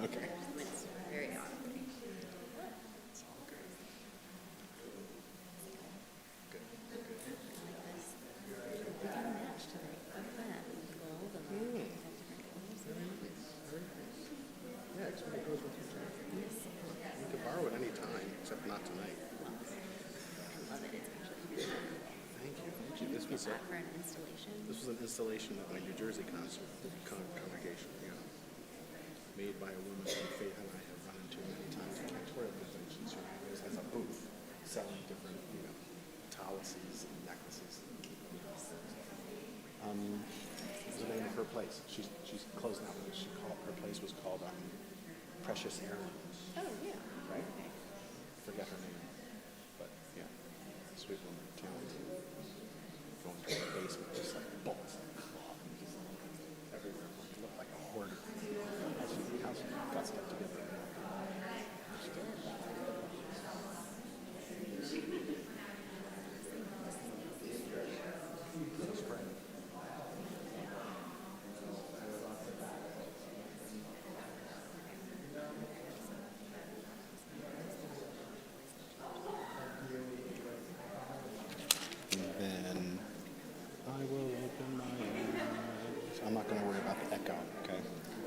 Okay. It's very odd. We got a match tonight. Look at that. Gold and Mm. different colors. Yeah, it's what it goes with your jacket. You can borrow it any time, except not tonight. I love it. It's actually Thank you. Thank you. This was that for an installation. an installation of my New Jersey concert congregation. Yeah, made by a woman who Faith and I have run into many times in Victoria conventions. She always has a booth selling different, tallases and necklaces. What's the name of her place? She's closed now. Her place was called Precious Heirlooms. Oh, yeah. Right? Forget her name, but yeah, sweet woman, talented. Going to the basement, just like bolts and cloth everywhere. It looked like a hoarder. How she got stuff together. She did. Spray. And then I will open my eyes. I'm not going to worry about the echo, okay?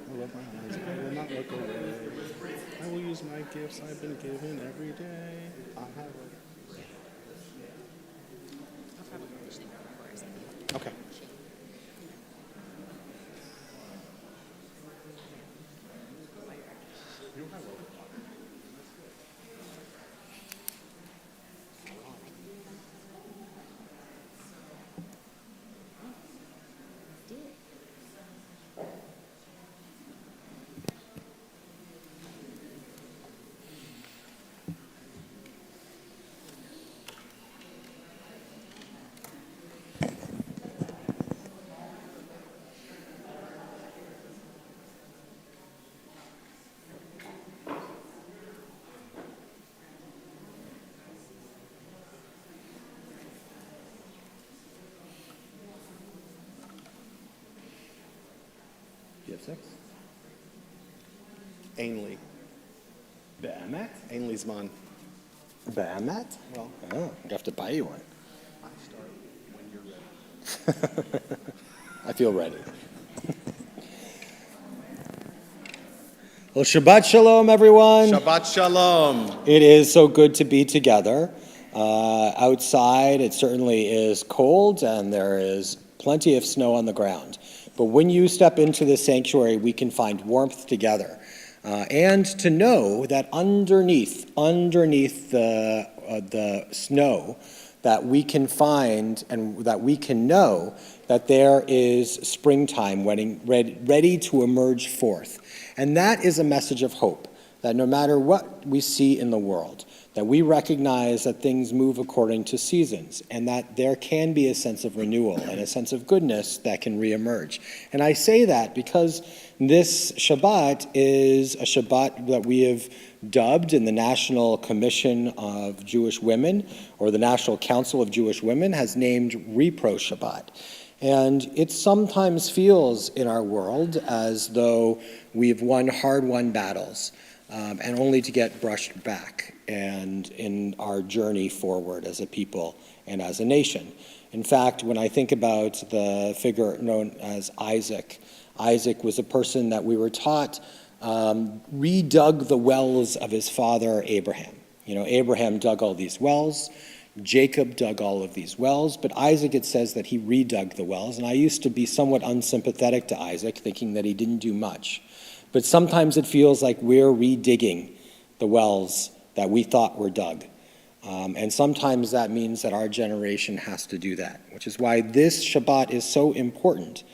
I will open my eyes. I will not look away. I will use my gifts I've been given every day. I have I'll probably finish the chorus. Okay. You have Did. You have 6? Ainley. Behemoth? Ainley's Mon. Behemoth? Well, Oh, I have to buy you one. I start when you're ready. I feel ready. Well, Shabbat Shalom, everyone. Shabbat Shalom. It is so good to be together. Outside, it certainly is cold, and there is plenty of snow on the ground. But when you step into the sanctuary, we can find warmth together. and to know that underneath the snow, that we can find and that we can know that there is springtime ready to emerge forth. And that is a message of hope, that no matter what we see in the world, that we recognize that things move according to seasons, and that there can be a sense of renewal and a sense of goodness that can reemerge. And I say that because this Shabbat is a Shabbat that we have dubbed in the National Commission of Jewish Women, or the National Council of Jewish Women, has named Repro Shabbat. And it sometimes feels in our world as though we've won hard-won battles, and only to get brushed back and in our journey forward as a people and as a nation. In fact, when I think about the figure known as Isaac, Isaac was a person that we were taught redug the wells of his father Abraham. You know, Abraham dug all these wells, Jacob dug all of these wells, but Isaac, it says that he redug the wells, and I used to be somewhat unsympathetic to Isaac, thinking that he didn't do much. But sometimes it feels like we're redigging the wells that we thought were dug. And sometimes that means that our generation has to do that, which is why this Shabbat is so important.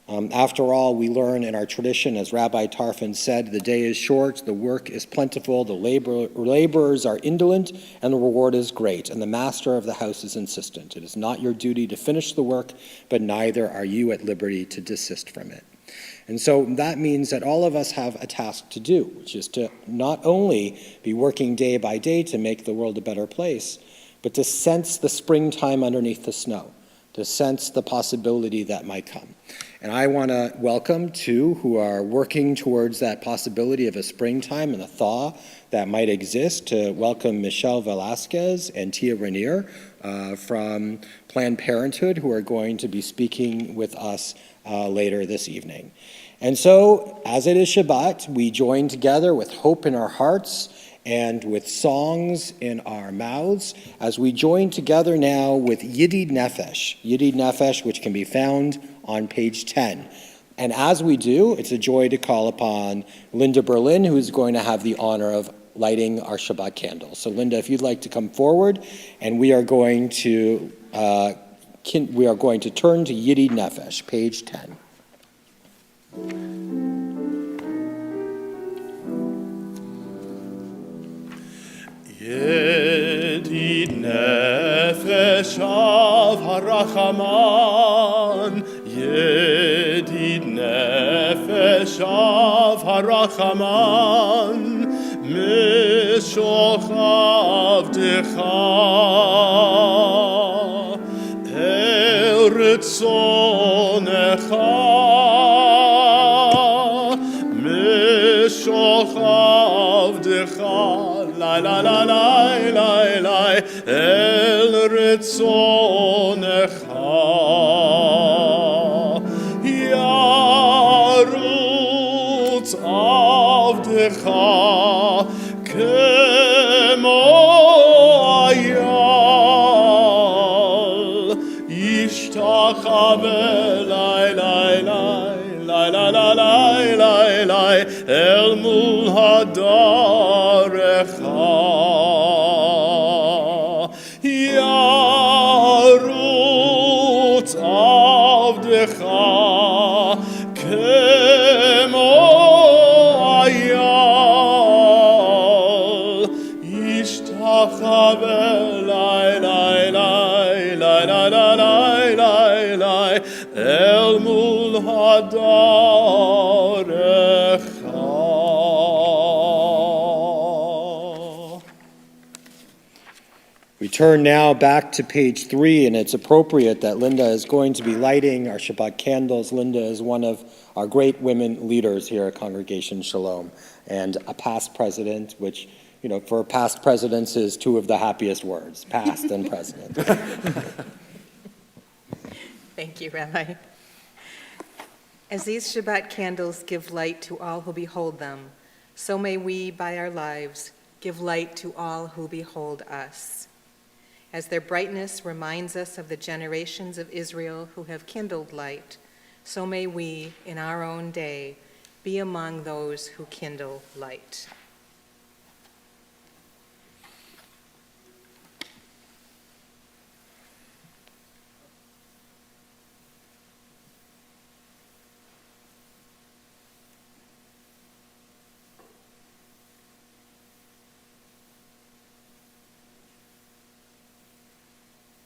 After all, we learn in our tradition, as Rabbi Tarfon said, the day is short, the work is plentiful, the laborers are indolent, and the reward is great, and the master of the house is insistent. It is not your duty to finish the work, but neither are you at liberty to desist from it. And so that means that all of us have a task to do, which is to not only be working day by day to make the world a better place, but to sense the springtime underneath the snow, to sense the possibility that might come. And I want to welcome two who are working towards that possibility of a springtime and a thaw that might exist, to welcome Michelle Velasquez and Tia Rainier from Planned Parenthood, who are going to be speaking with us later this evening. And so, as it is Shabbat, we join together with hope in our hearts and with songs in our mouths as we join together now with Yidid Nefesh, which can be found on page 10. And as we do, it's a joy to call upon Linda Berlin, who is going to have the honor of lighting our Shabbat candles. So Linda, if you'd like to come forward, and we are going to turn to Yidid Nefesh, page 10. Yedid nefesh av harachaman, Yedid nefesh av harachaman, Mishoch avdecha, El ritzonecha, Mishoch avdecha, La la la la la la el ritzonecha yarutz avdecha kemo ayal yishtachav la la la la la la la la el mul hadarecha yarutz avdecha kemo ayal yishtachav lai lai lai lai lai lai lai lai el mul hadarecha. We turn now back to page 3, and it's appropriate that Linda is going to be lighting our Shabbat candles. Linda is one of our great women leaders here at Congregation Shalom, and a past president, which, you know, for past presidents is two of the happiest words, past and president. Thank you, Rabbi. As these Shabbat candles give light to all who behold them, so may we, by our lives, give light to all who behold us. As their brightness reminds us of the generations of Israel who have kindled light, so may we, in our own day, be among those who kindle light.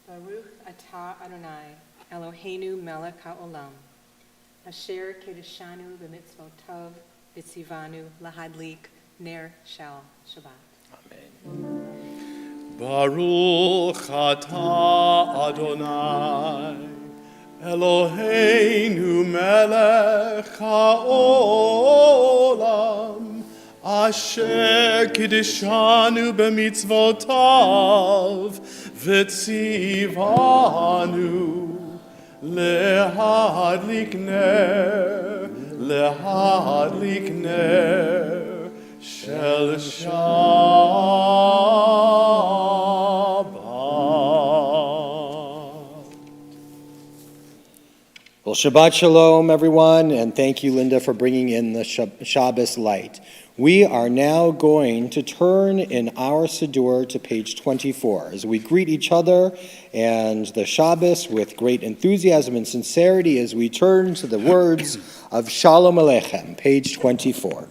Baruch atah Adonai, Eloheinu melech haolam, asher kedeshanu b'mitzvotov v'tzivanu lahadlik ner shel Shabbat. Baruch atah Adonai, Eloheinu melech haolam, asher kiddushanu b'mitzvotav v'tzivanu lehadlik ner shel Shabbat. Well, Shabbat Shalom, everyone, and thank you, Linda, for bringing in the Shabbos light. We are now going to turn in our Siddur to page 24 as we greet each other and the Shabbos with great enthusiasm and sincerity as we turn to the words of Shalom Aleichem, page 24.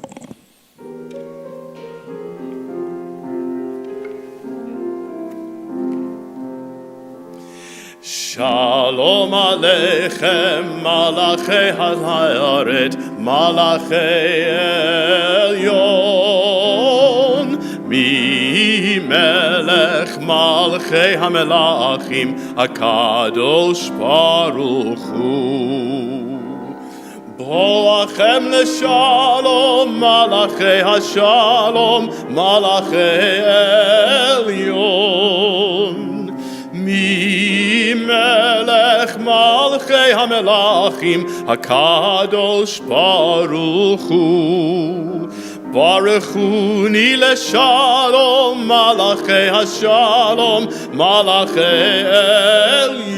Shalom Aleichem, Malachei Haaret, Malachei Elyon, Mi Melech Malchei HaMelachim, HaKadosh Baruch Hu. Boachem leShalom, Malachei HaShalom, Malachei Elyon. Mi melech malchei hamelachim, HaKadosh Baruch Hu. Baruch Hu ni leShalom, Malachei HaShalom, Malachei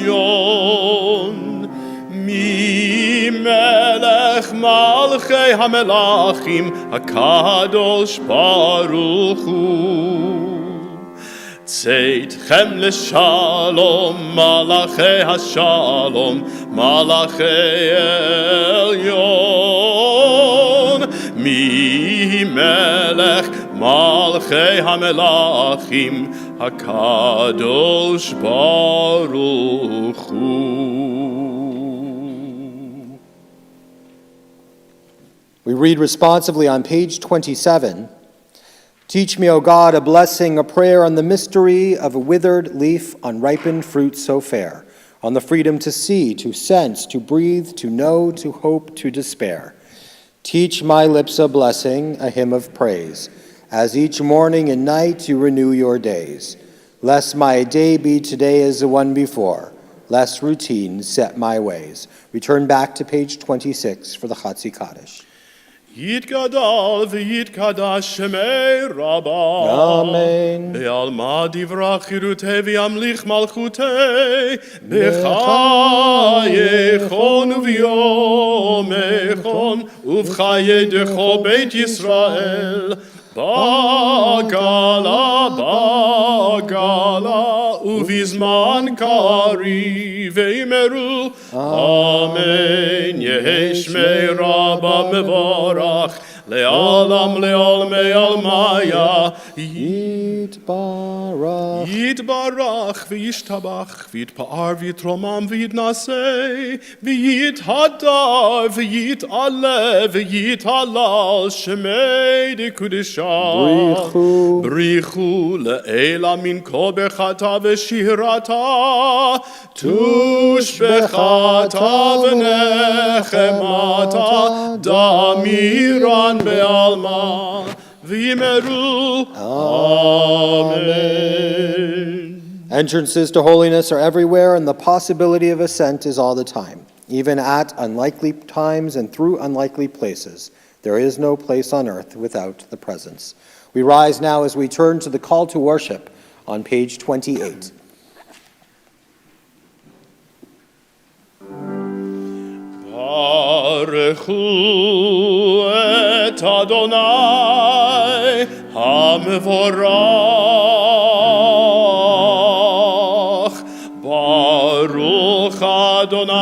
Elyon. Mi melech malchei hamelachim, HaKadosh Baruch Hu. Tzedchem leShalom, Malachei HaShalom, Malachei Elyon. Mi melech malchei hamelachim, HaKadosh Baruch Hu. We read responsively on page 27, Teach me, O God, a blessing, a prayer on the mystery of a withered leaf, on ripened fruit so fair, on the freedom to see, to sense, to breathe, to know, to hope, to despair. Teach my lips a blessing, a hymn of praise, as each morning and night you renew your days. Lest my day be today as the one before, lest routine set my ways. We turn back to page 26 for the Chatzi Kaddish. Yitgadal v'yitkadash shemei Rabbah. Amen. Be'alma divrach chirutei v'yamlich malchutei. B'chayechon v'yomechon uv'chayedecho beit Yisrael. Bagala, uvizman kari veimeru. Amen. Yeheshmei Rabba mevorach, le'alam le'olmei almaya. Yitbarach v'yishtabach, v'yitpa'ar v'yitromam v'yitnasei, v'yithadar v'yit'aleh v'yit'halal shemei dekudeshah. Brichu le'ela min kol bechata v'shirata, tush bechata v'nechemata, damiran be'alma. V'yimeru. Amen. Entrances to holiness are everywhere, and the possibility of ascent is all the time, even at unlikely times and through unlikely places. There is no place on earth without the presence. We rise now as we turn to the call to worship on page 28. ברכו את אדוני המבורך. ברוך אדוני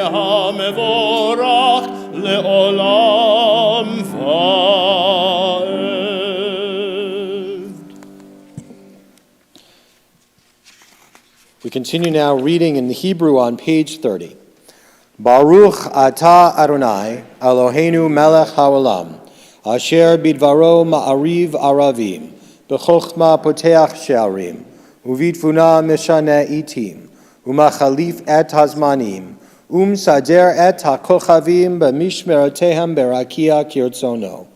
המבורך לעולם ועד. We continue now reading in the Hebrew on page 30. Baruch atah Adonai, Eloheinu melech haolam, asher bidvaro ma'ariv aravim, b'chochma poteach she'arim, uvitfuna mishane itim, umachalif et hazmanim, sader et hakochavim b'mishmerotehem berakia kirtzono.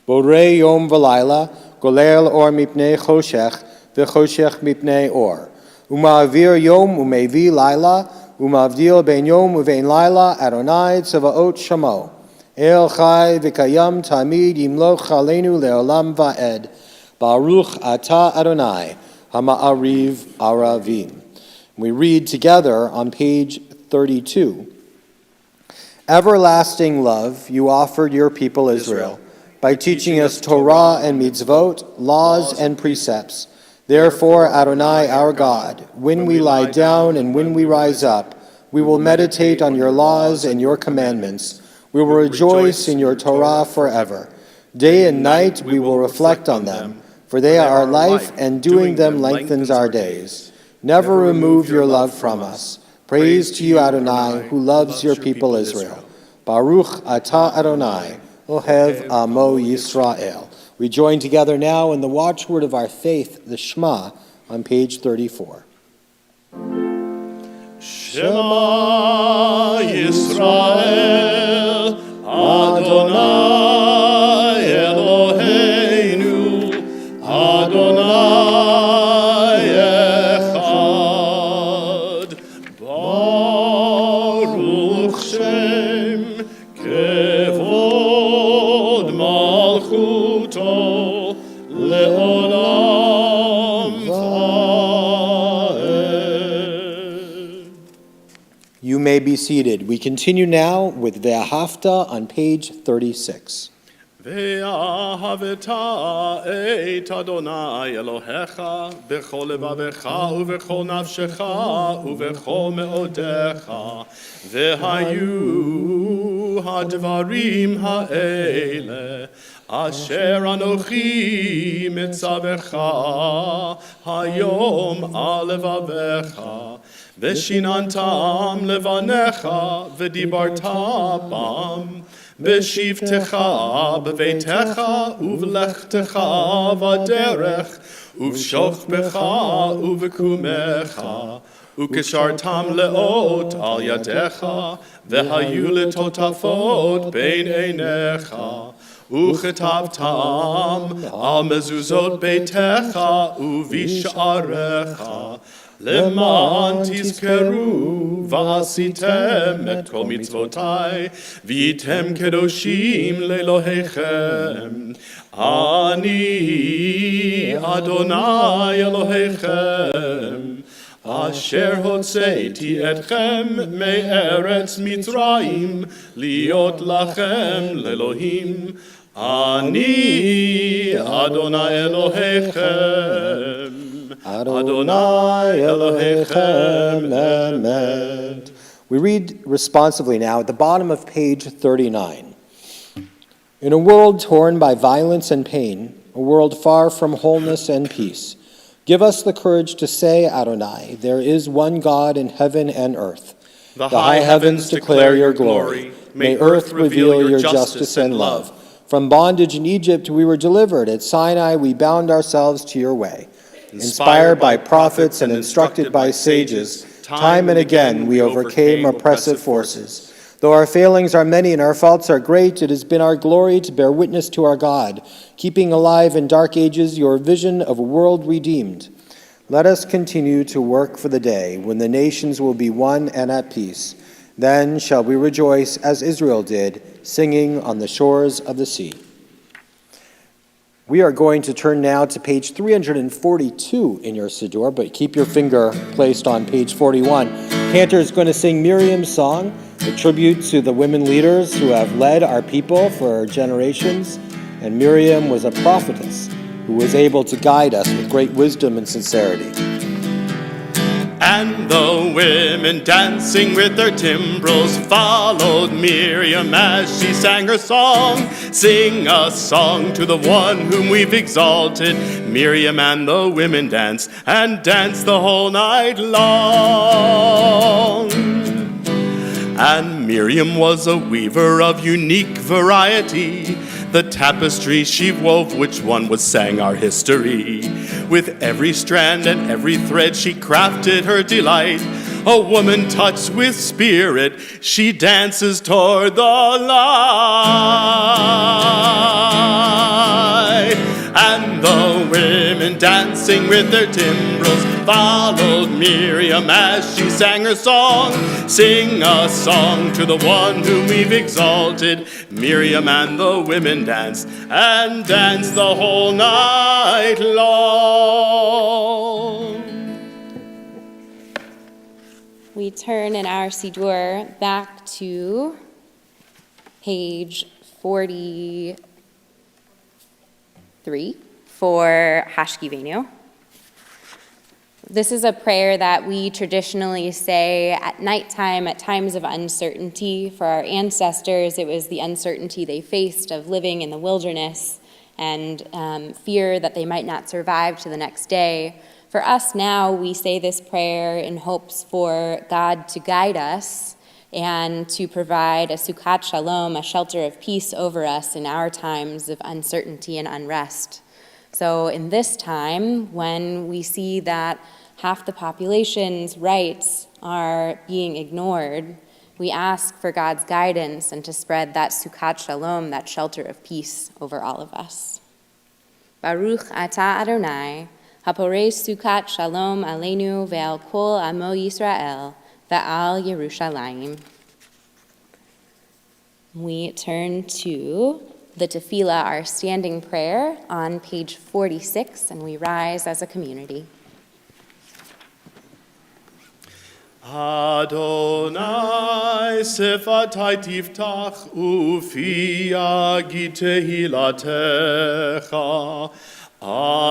Borei yom v'layla, golel or mipnei choshech, v'choshech mipnei or. Uma'avir yom umevi laila, umavdil ben yom uvein laila, Adonai tzavaot shamo. El chai v'kayam tamid yimloch alenu leolam va'ed. Baruch atah Adonai, hama'ariv aravim. We read together on page 32. Everlasting love you offered your people Israel by teaching us Torah and mitzvot, laws and precepts. Therefore, Adonai our God, when we lie down and when we rise up, we will meditate on your laws and your commandments. We will rejoice in your Torah forever. Day and night we will reflect on them, for they are our life, and doing them lengthens our days. Never remove your love from us. Praise to you, Adonai, who loves your people Israel. Baruch atah Adonai, Ohev Amo Yisrael. We join together now in the watchword of our faith, the Shema, on page 34. Shema Yisrael, Adonai Eloheinu, Adonai Echad. Baruch Shem Kevod Malchuto Leolam Vaed. You may be seated. We continue now with Ve'ahavta on page 36. ואהבת את אדוני אלוהיך בכל לבבך ובכל נפשך ובכל מאודיך. והיו הדברים האלה אשר אנוכי מצווך היום על לבבך, ושיננתם לבניך ודיברת בם, בשבתך בביתך ובלכתך בדרך ובשוכבך ובקומך, וקשרתם לאות על ידיך, והיו לטוטפות בין עיניך, וכתבתם על מזוזות ביתך ובשעריך, למען תזכרו ועשיתם את כל מצוותי, והייתם קדושים לאלוהיכם. אני אדוני אלוהיכם, אשר הוצאתי אתכם מארץ מצרים, להיות לכם לאלוהים. אני אדוני אלוהיכם. Adonai Elohechem Emet. We read responsively now at the bottom of page 39. In a world torn by violence and pain, a world far from wholeness and peace, give us the courage to say, Adonai, there is one God in heaven and earth. The high heavens declare your glory. May earth reveal your justice and love. From bondage in Egypt we were delivered. At Sinai we bound ourselves to your way. Inspired by prophets and instructed by sages, time and again we overcame oppressive forces. Though our failings are many and our faults are great, it has been our glory to bear witness to our God, keeping alive in dark ages your vision of a world redeemed. Let us continue to work for the day when the nations will be one and at peace. Then shall we rejoice as Israel did, singing on the shores of the sea. We are going to turn now to page 342 in your Siddur, but keep your finger placed on page 41. Cantor is going to sing Miriam's song, A tribute to the women leaders who have led our people for generations, and Miriam was a prophetess who was able to guide us with great wisdom and sincerity. And the women dancing with their timbrels followed Miriam as she sang her song. Sing a song to the one whom we've exalted. Miriam and the women danced and danced the whole night long. And Miriam was a weaver of unique variety. The tapestry she wove, which one was sang our history. With every strand and every thread she crafted her delight. A woman touched with spirit, she dances toward the light. And the women dancing with their timbrels followed Miriam as she sang her song. Sing a song to the one whom we've exalted. Miriam and the women danced and danced the whole night long. We turn in our Siddur back to page 43 for Hashkivenu. This is a prayer that we traditionally say at nighttime at times of uncertainty. For our ancestors, it was the uncertainty they faced of living in the wilderness and fear that they might not survive to the next day. For us now, we say this prayer in hopes for God to guide us and to provide a Sukkot Shalom, a shelter of peace over us in our times of uncertainty and unrest. So in this time, when we see that half the population's rights are being ignored, we ask for God's guidance and to spread that Sukkot Shalom, that shelter of peace over all of us. Baruch atah Adonai, haporei Sukkot Shalom aleinu ve'al kol amo Yisrael ve'al Yerushalayim. We turn to the Tefillah, our standing prayer, on page 46, and we rise as a community. Adonai sefatai tiftach ufi yagid tehilatecha.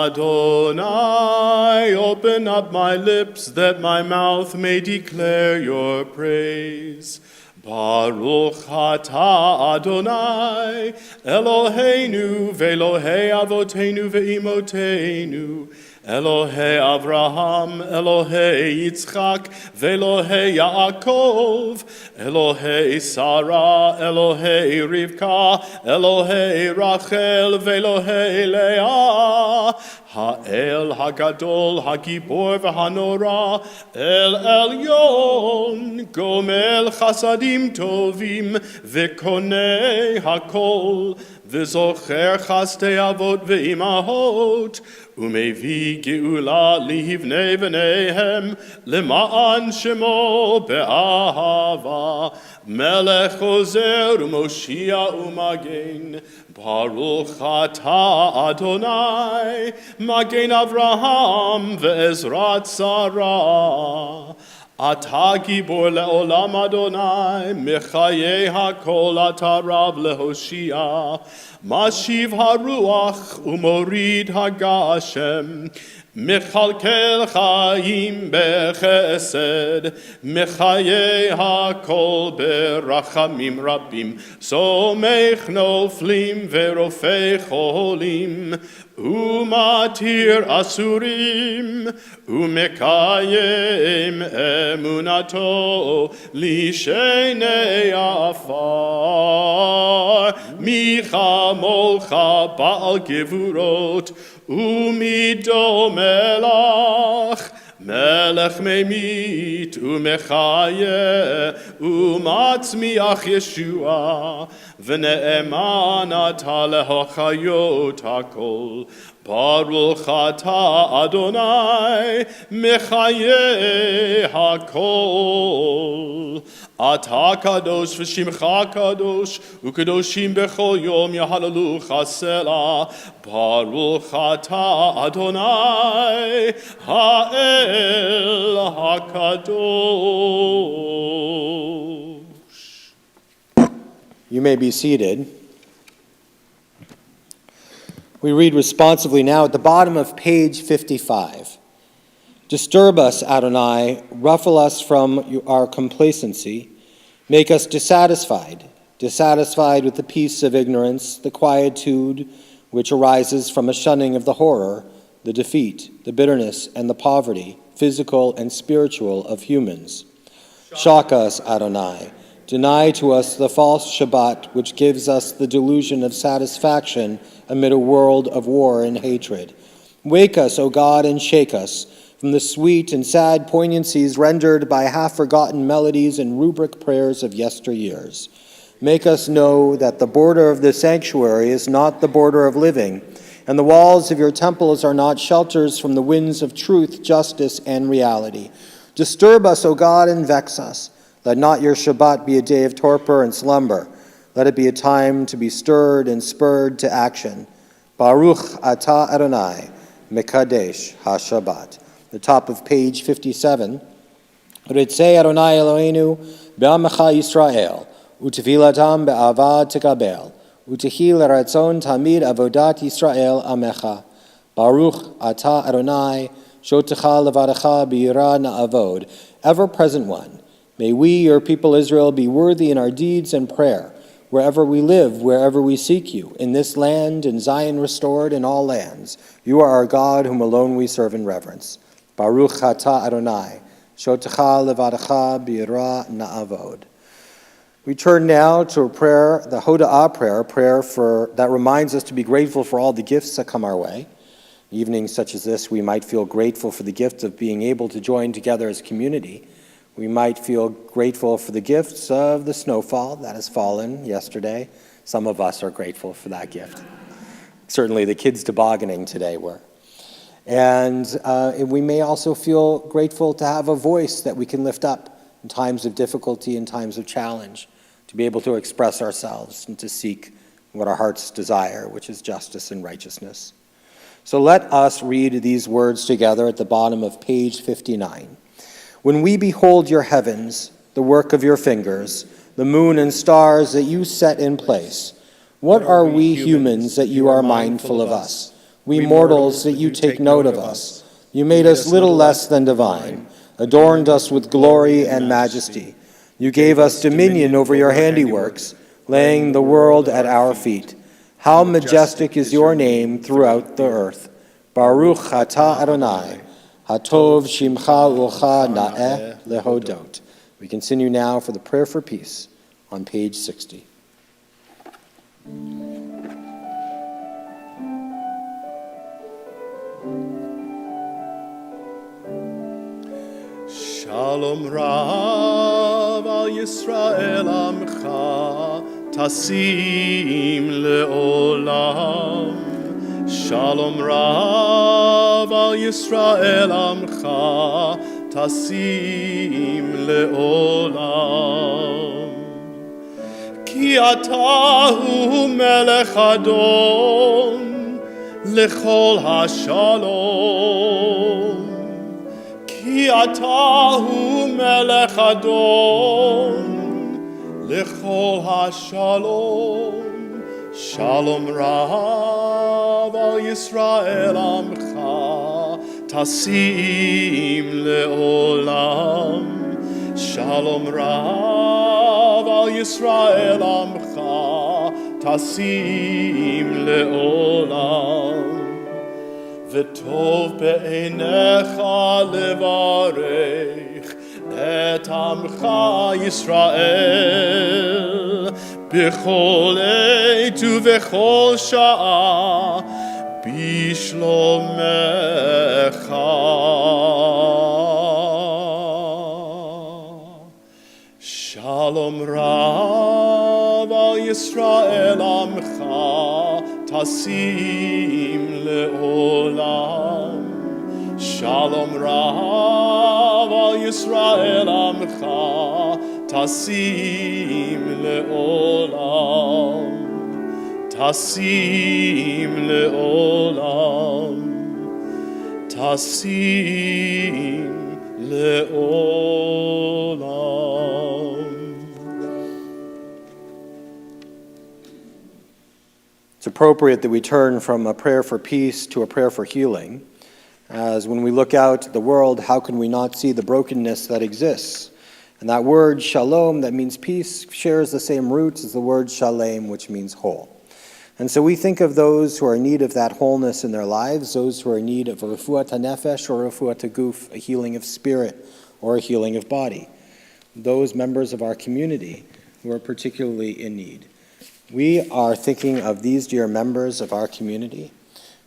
Adonai, open up my lips that my mouth may declare your praise. Baruch atah Adonai, Eloheinu ve'Elohei avoteinu ve'imotenu, Elohei Avraham, Elohei Yitzchak, ve'Elohei Yaakov, Elohei Sarah, Elohei Rivka, Elohei Rachel, ve'Elohei Leah, Ha'el Hagadol, Hagibor v'Hanora, El Elyon, Gomel Chasadim Tovim, V'Konei Hakol, V'Zocher Chastei Avot ve'Imahot, Umevi geula livnei v'neihem, Lema'an shemo be'ahava, Melech ozer u'moshia u'magen, Baruch atah Adonai, Magen Avraham ve'ezrat Sarah. Atah gibor le'olam Adonai, Mechayei hakol atah Rav lehoshia, Mashiv haruach u'morid hagashem, Mechalkel chaim bechesed, Mechayei hakol berachamim rabim, Somech noflim verofei cholim, Umatir asurim, Umekayem emunato, Lishenei afar, Michamolcha ba'al gevurot, Umido melach, Melech memit umechaye umatzmiach Yeshua v'ne'eman atah lehochayot hakol. Baruch atah Adonai mechaye hakol. Atah kadosh v'shimcha kadosh u'kadoshim bechol yom yahalalu chasela. Baruch atah Adonai ha'el hakadosh. You may be seated. We read responsively now at the bottom of page 55. Disturb us, Adonai, ruffle us from our complacency, make us dissatisfied with the peace of ignorance, the quietude which arises from a shunning of the horror, the defeat, the bitterness, and the poverty, physical and spiritual, of humans. Shock us, Adonai. Deny to us the false Shabbat, which gives us the delusion of satisfaction amid a world of war and hatred. Wake us, O God, and shake us from the sweet and sad poignancies rendered by half-forgotten melodies and rubric prayers of yesteryears. Make us know that the border of the sanctuary is not the border of living, and the walls of your temples are not shelters from the winds of truth, justice, and reality. Disturb us, O God, and vex us. Let not your Shabbat be a day of torpor and slumber. Let it be a time to be stirred and spurred to action. Baruch atah Adonai, Mekadesh HaShabbat. The top of page 57. Ritzei Adonai Eloheinu be'amecha Yisrael, utefilatam be'avad tekabel, utehil ratzon tamid avodat Yisrael amecha. Baruch atah Adonai, shotecha levadecha b'yira na'avod. Ever-present one, may we, your people Israel, be worthy in our deeds and prayer, wherever we live, wherever we seek you, in this land, in Zion restored, in all lands. You are our God, whom alone we serve in reverence. Baruch atah Adonai, shotecha levadecha b'yira na'avod. We turn now to a prayer, the Hoda'ah prayer, that reminds us to be grateful for all the gifts that come our way. Evenings such as this, we might feel grateful for the gift of being able to join together as a community. We might feel grateful for the gifts of the snowfall that has fallen yesterday. Some of us are grateful for that gift. Certainly the kids tobogganing today were. And we may also feel grateful to have a voice that we can lift up in times of difficulty and times of challenge, to be able to express ourselves and to seek what our hearts desire, which is justice and righteousness. So let us read these words together at the bottom of page 59. When we behold your heavens, the work of your fingers, the moon and stars that you set in place, what are we humans that you are mindful of us? We mortals that you take note of us. You made us little less than divine, adorned us with glory and majesty. You gave us dominion over your handiworks, laying the world at our feet. How majestic is your name throughout the earth. Baruch atah Adonai, hatov shimcha ucha na'eh lehodot. We continue now for the prayer for peace on page 60. Shalom Rav al Yisrael Amcha Tasim Leolam. Shalom Rav al Yisrael Amcha Tasim Leolam. Ki atahu melech adon lechol hashalom. Ki atahu melech adon lechol hashalom. Shalom Rav al Yisrael amcha tasim leolam. Shalom Rav al Yisrael amcha tasim leolam. V'tov be'einecha levarech et amcha Yisrael b'chol eit u'v'chol sha'a b'shlomecha. Shalom Rav al Yisrael amcha tasim leolam. Shalom Rav al Yisrael amcha tasim leolam. Tasim leolam. Tasim leolam. appropriate that we turn from a prayer for peace to a prayer for healing. As when we look out at the world, how can we not see the brokenness that exists? And that word shalom, that means peace, shares the same roots as the word shalem, which means whole. And so we think of those who are in need of that wholeness in their lives, those who are in need of a refuat hanefesh or a refuat haguf, a healing of spirit or a healing of body. Those members of our community who are particularly in need. We are thinking of these dear members of our community: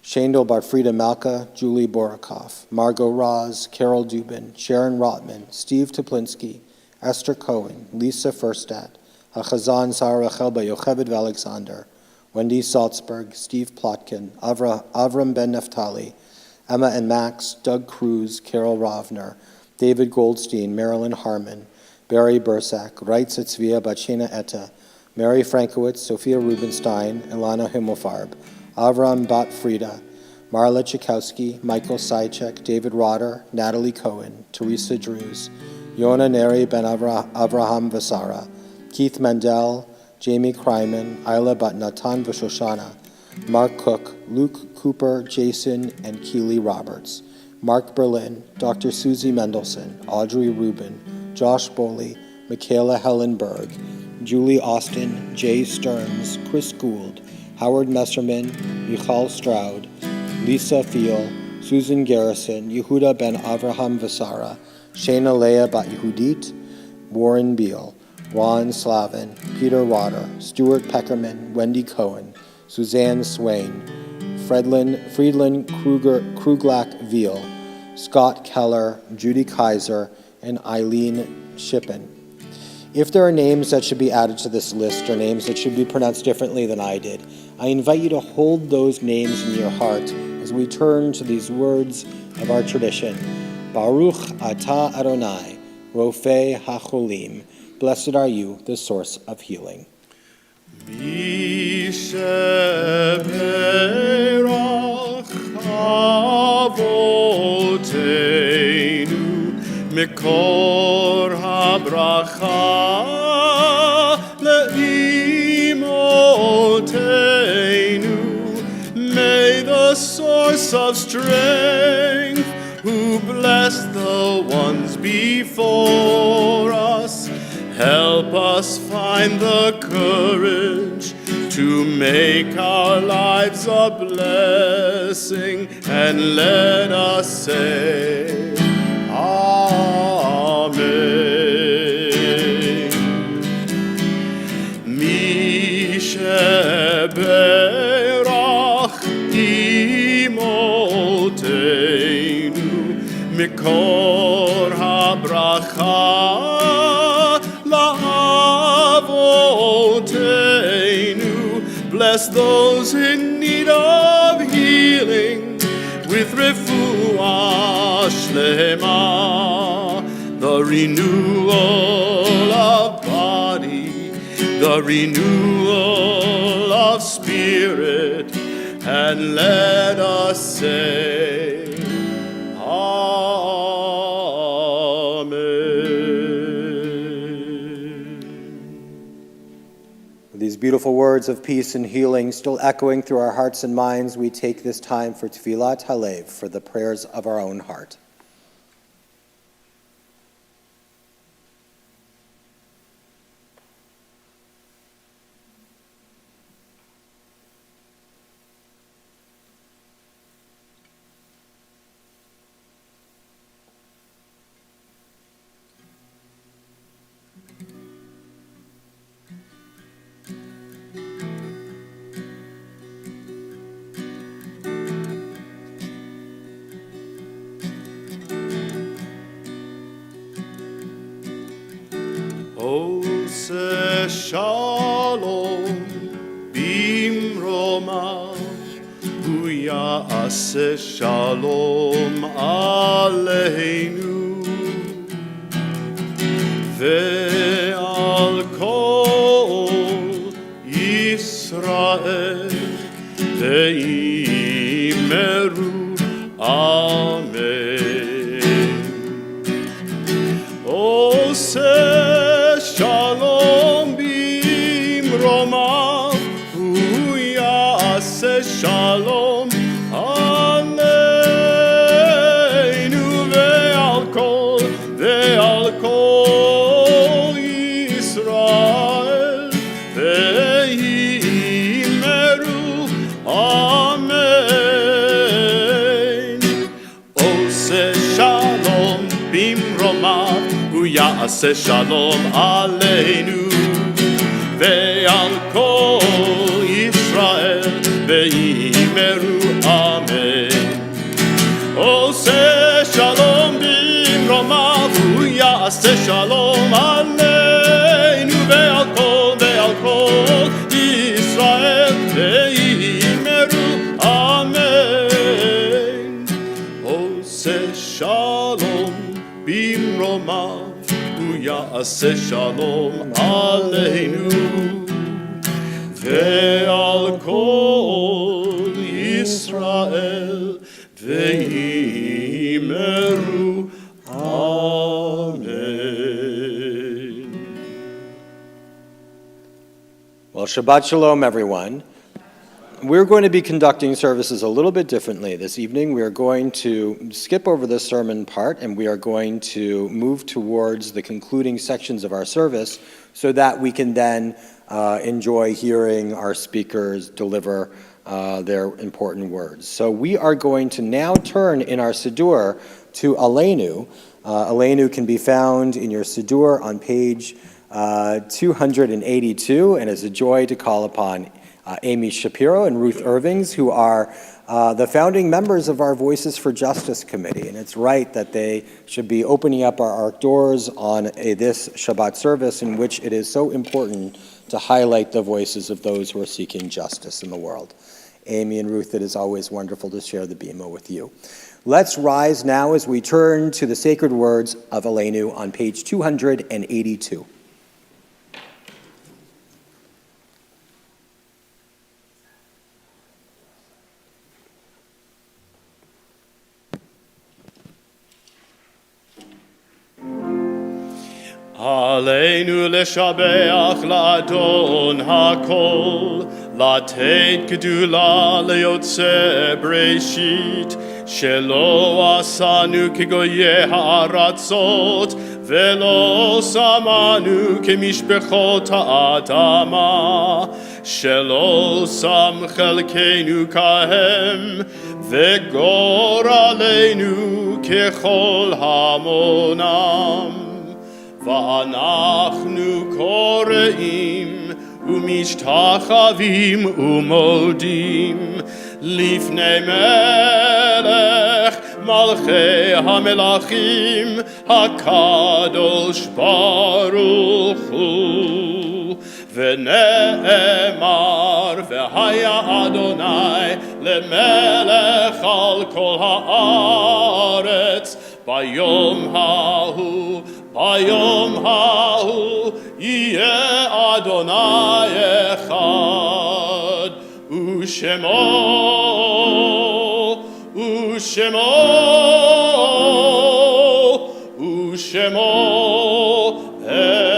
Shandel Barfrida Malka, Julie Borikoff, Margot Roz, Carol Dubin, Sharon Rotman, Steve Toplinsky, Esther Cohen, Lisa Furstadt, Hachazan Sarah Rachel Yocheved Alexander, Wendy Salzberg, Steve Plotkin, Avram Ben Naftali, Emma and Max, Doug Cruz, Carol Rovner, David Goldstein, Marilyn Harmon, Barry Bursak, Reitz Tzvia Bachena Etta, Mary Frankowitz, Sophia Rubenstein, Ilana Himmelfarb, Avram Bat Frida, Marla Chikowski, Michael Sychek, David Rotter, Natalie Cohen, Teresa Drews, Yona Neri Ben Avraham Vasara, Keith Mandel, Jamie Kryman, Isla Batnatan Vashoshana, Mark Cook, Luke Cooper, Jason, and Keely Roberts, Mark Berlin, Dr. Susie Mendelson, Audrey Rubin, Josh Boley, Michaela Hellenberg, Julie Austin, Jay Stearns, Chris Gould, Howard Messerman, Michal Stroud, Lisa Thiel, Susan Garrison, Yehuda Ben Avraham Vasara, Shayna Leah Bat Yehudit, Warren Beal, Ron Slavin, Peter Rotter, Stuart Peckerman, Wendy Cohen, Suzanne Swain, Friedland Kruglak Veal, Scott Keller, Judy Kaiser, and Eileen Shippen. If there are names that should be added to this list or names that should be pronounced differently than I did, I invite you to hold those names in your heart as we turn to these words of our tradition. Baruch atah Adonai, Rofei HaCholim. Blessed are you, the source of healing. Mikor habracha le'imoteinu. May the source of strength, who bless the ones before us, help us find the courage to make our lives a blessing, and let us say, Amen. Mi sheberach imoteinu mikor habracha la'avoteinu. Bless those in need of healing with refuah shlema, the renewal of body, the renewal of spirit, and let us say, These beautiful words of peace and healing still echoing through our hearts and minds, we take this time for Tfilat Halev, for the prayers of our own heart. Ose shalom bimromav, hu ya'aseh shalom aleinu, ve'al kol Yisrael ve'imeru amen. Ose shalom bimromav, hu יעשה שלום עלינו ועל כל ישראל ואמרו אמן. עושה שלום במרומיו הוא יעשה שלום עלינו ועל כל ישראל ואמרו אמן. עושה שלום במרומיו הוא יעשה שלום עלינו ועל כל ישראל ואמרו amen. Well, Shabbat Shalom, everyone. We're going to be conducting services a little bit differently this evening. We are going to skip over the sermon part, and we are going to move towards the concluding sections of our service so that we can then enjoy hearing our speakers deliver their important words. So we are going to now turn in our Siddur to Aleinu. Aleinu can be found in your Siddur on page 282, and it's a joy to call upon Amy Shapiro and Ruth Irvings, who are the founding members of our Voices for Justice Committee. And it's right that they should be opening up our doors on this Shabbat service in which it is so important to highlight the voices of those who are seeking justice in the world. Amy and Ruth, it is always wonderful to share the bima with you. Let's rise now as we turn to the sacred words of Aleinu on page 282. עלינו לשבח לאדון הכל, לתת גדולה ליוצא בראשית, שלא עשנו כגויי הארצות, ולא שמנו כמשפחות האדמה, שלא שם חלקנו כהם, וגורלנו ככל המונם. ואנחנו קוראים ומשתחווים ומודים לפני מלך מלכי המלכים הקדוש ברוך הוא. ונאמר והיה אדוני למלך על כל הארץ ביום ההוא יהיה אדוני אחד ושמו אחד.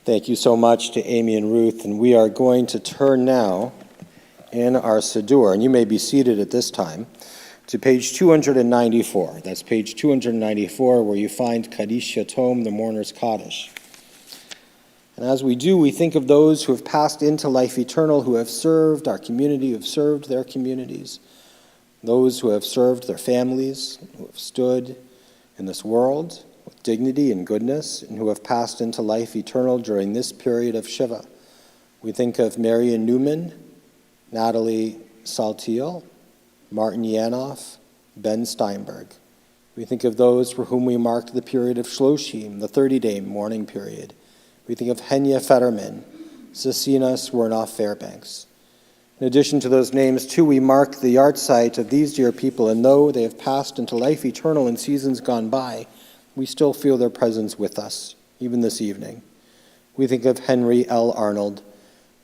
Thank you so much to Amy and Ruth, and we are going to turn now in our Siddur, and you may be seated at this time, to page 294. That's page 294, where you find Kaddish Yatom, the mourner's Kaddish. And as we do, we think of those who have passed into life eternal, who have served our community, who have served their communities, those who have served their families, who have stood in this world with dignity and goodness, and who have passed into life eternal during this period of Shiva. We think of Marion Newman, Natalie Saltiel, Martin Yanoff, Ben Steinberg. We think of those for whom we marked the period of Shloshim, the 30-day mourning period. We think of Henya Fetterman, Cecina Swernoff Fairbanks. In addition to those names, too, we mark the yahrzeit of these dear people, and though they have passed into life eternal in seasons gone by, we still feel their presence with us, even this evening. We think of Henry L. Arnold,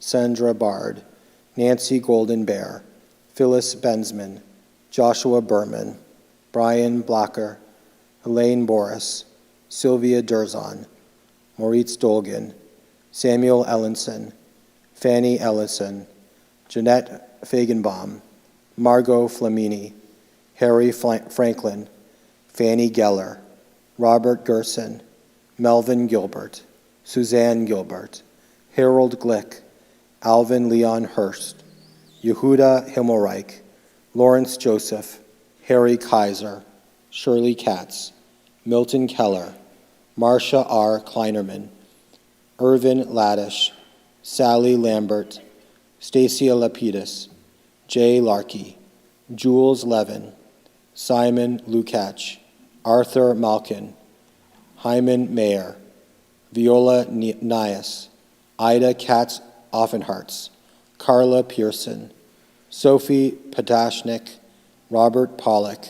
Sandra Bard, Nancy Golden Bear, Phyllis Bensman, Joshua Berman, Brian Blacker, Elaine Boris, Sylvia Durzon, Moritz Dolgan, Samuel Ellenson, Fanny Ellison, Jeanette Fagenbaum, Margot Flamini, Harry Franklin, Fanny Geller, Robert Gerson, Melvin Gilbert, Suzanne Gilbert, Harold Glick, Alvin Leon Hurst, Yehuda Himmelreich, Lawrence Joseph, Harry Kaiser, Shirley Katz, Milton Keller, Marcia R. Kleinerman, Irvin Laddish, Sally Lambert, Stacia Lapidus, Jay Larkey, Jules Levin, Simon Lukács, Arthur Malkin, Hyman Mayer, Viola Nias, Ida Katz Offenhartz, Carla Pearson, Sophie Padashnik, Robert Pollock,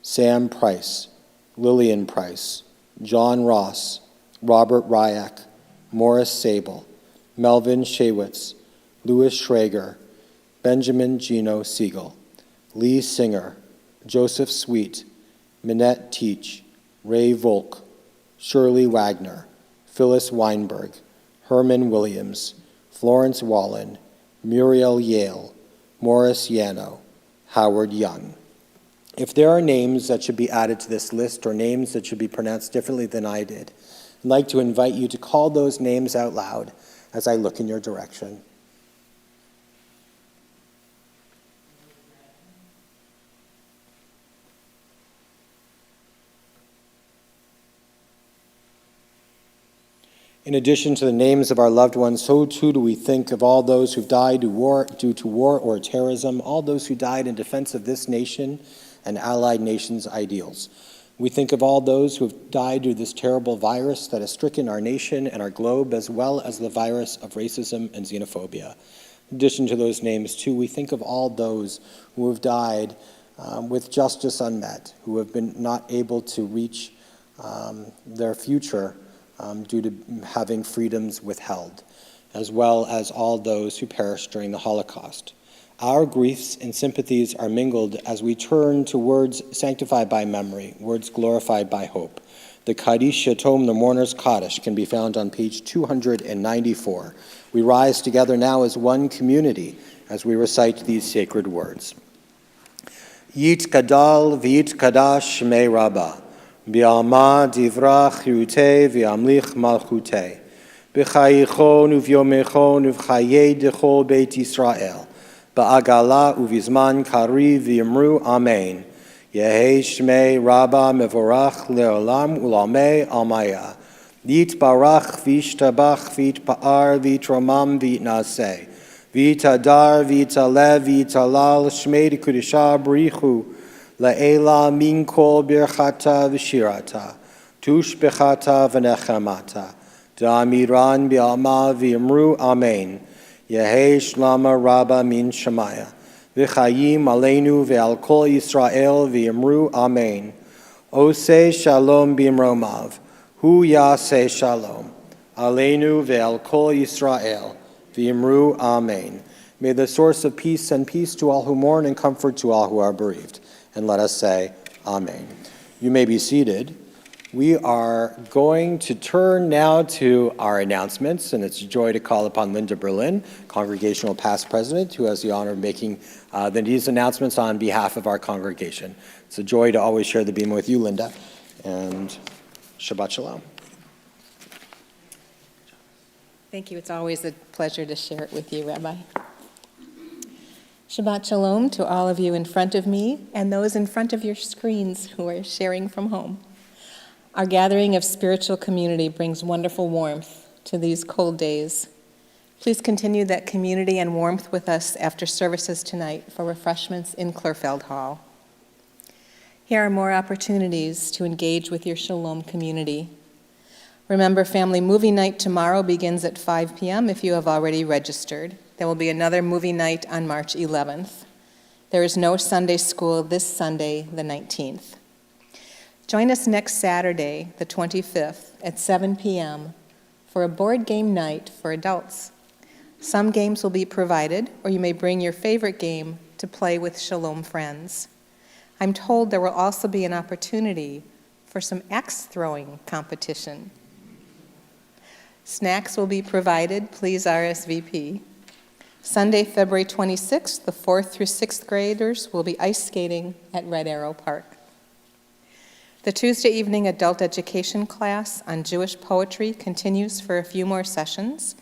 Sam Price, Lillian Price, John Ross, Robert Ryak, Morris Sable, Melvin Shaywitz, Louis Schrager, Benjamin Gino Siegel, Lee Singer, Joseph Sweet, Minette Teach, Ray Volk, Shirley Wagner, Phyllis Weinberg, Herman Williams, Florence Wallen, Muriel Yale, Morris Yano, Howard Young. If there are names that should be added to this list or names that should be pronounced differently than I did, I'd like to invite you to call those names out loud as I look in your direction. In addition to the names of our loved ones, so too do we think of all those who've died due to war or terrorism, all those who died in defense of this nation and allied nations' ideals. We think of all those who have died due to this terrible virus that has stricken our nation and our globe, as well as the virus of racism and xenophobia. In addition to those names, too, we think of all those who have died with justice unmet, who have been not able to reach their future due to having freedoms withheld, as well as all those who perished during the Holocaust. Our griefs and sympathies are mingled as we turn to words sanctified by memory, words glorified by hope. The Kaddish Yatom, the Mourner's Kaddish, can be found on page 294. We rise together now as one community as we recite these sacred words. Yit Kadal v'yit Kadash Shmei Rabbah, Bi'alma divra chirute v'amlich malchute, b'chayichon uv'yomechon uv'chayei dechol Beit Yisrael, ba'agala uvizman kari v'yamru Amen. Yehi Shmei Rabbah mevorach le'olam ulamei almaya. Yit barach v'yishtabach v'yitpa'ar v'yitromam v'yitnaseh. V'yitadar v'yitalev v'yitalal Shmei d'kudisha b'richu. La'ela min kol birchata v'shirata. Tush bechata v'nechamata. Da'amiran bi'alma v'yamru Amen. Yehi Shlama Rabba min Shemaya. V'chayim aleinu ve'al kol Yisrael v'yamru Amen. Oseh shalom b'imromav. Hu yaseh shalom. Aleinu ve'al kol Yisrael v'yamru Amen. May the source of peace send peace to all who mourn and comfort to all who are bereaved. And let us say, Amen. You may be seated. We are going to turn now to our announcements, and it's a joy to call upon Linda Berlin, Congregational Past President, who has the honor of making these announcements on behalf of our congregation. It's a joy to always share the beam with you, Linda, and Shabbat Shalom. Thank you. It's always a pleasure to share it with you, Rabbi. Shabbat Shalom to all of you in front of me and those in front of your screens who are sharing from home. Our gathering of spiritual community brings wonderful warmth to these cold days. Please continue that community and warmth with us after services tonight for refreshments in Clearfield Hall. Here are more opportunities to engage with your Shalom community. Remember, family movie night tomorrow begins at 5 p.m. if you have already registered. There will be another movie night on March 11th. There is no Sunday school this Sunday, the 19th. Join us next Saturday, the 25th, at 7 p.m. for a board game night for adults. Some games will be provided, or you may bring your favorite game to play with Shalom friends. I'm told there will also be an opportunity for some axe-throwing competition. Snacks will be provided. Please RSVP. Sunday, February 26th, the 4th through 6th graders will be ice skating at Red Arrow Park. The Tuesday evening adult education class on Jewish poetry continues for a few more sessions.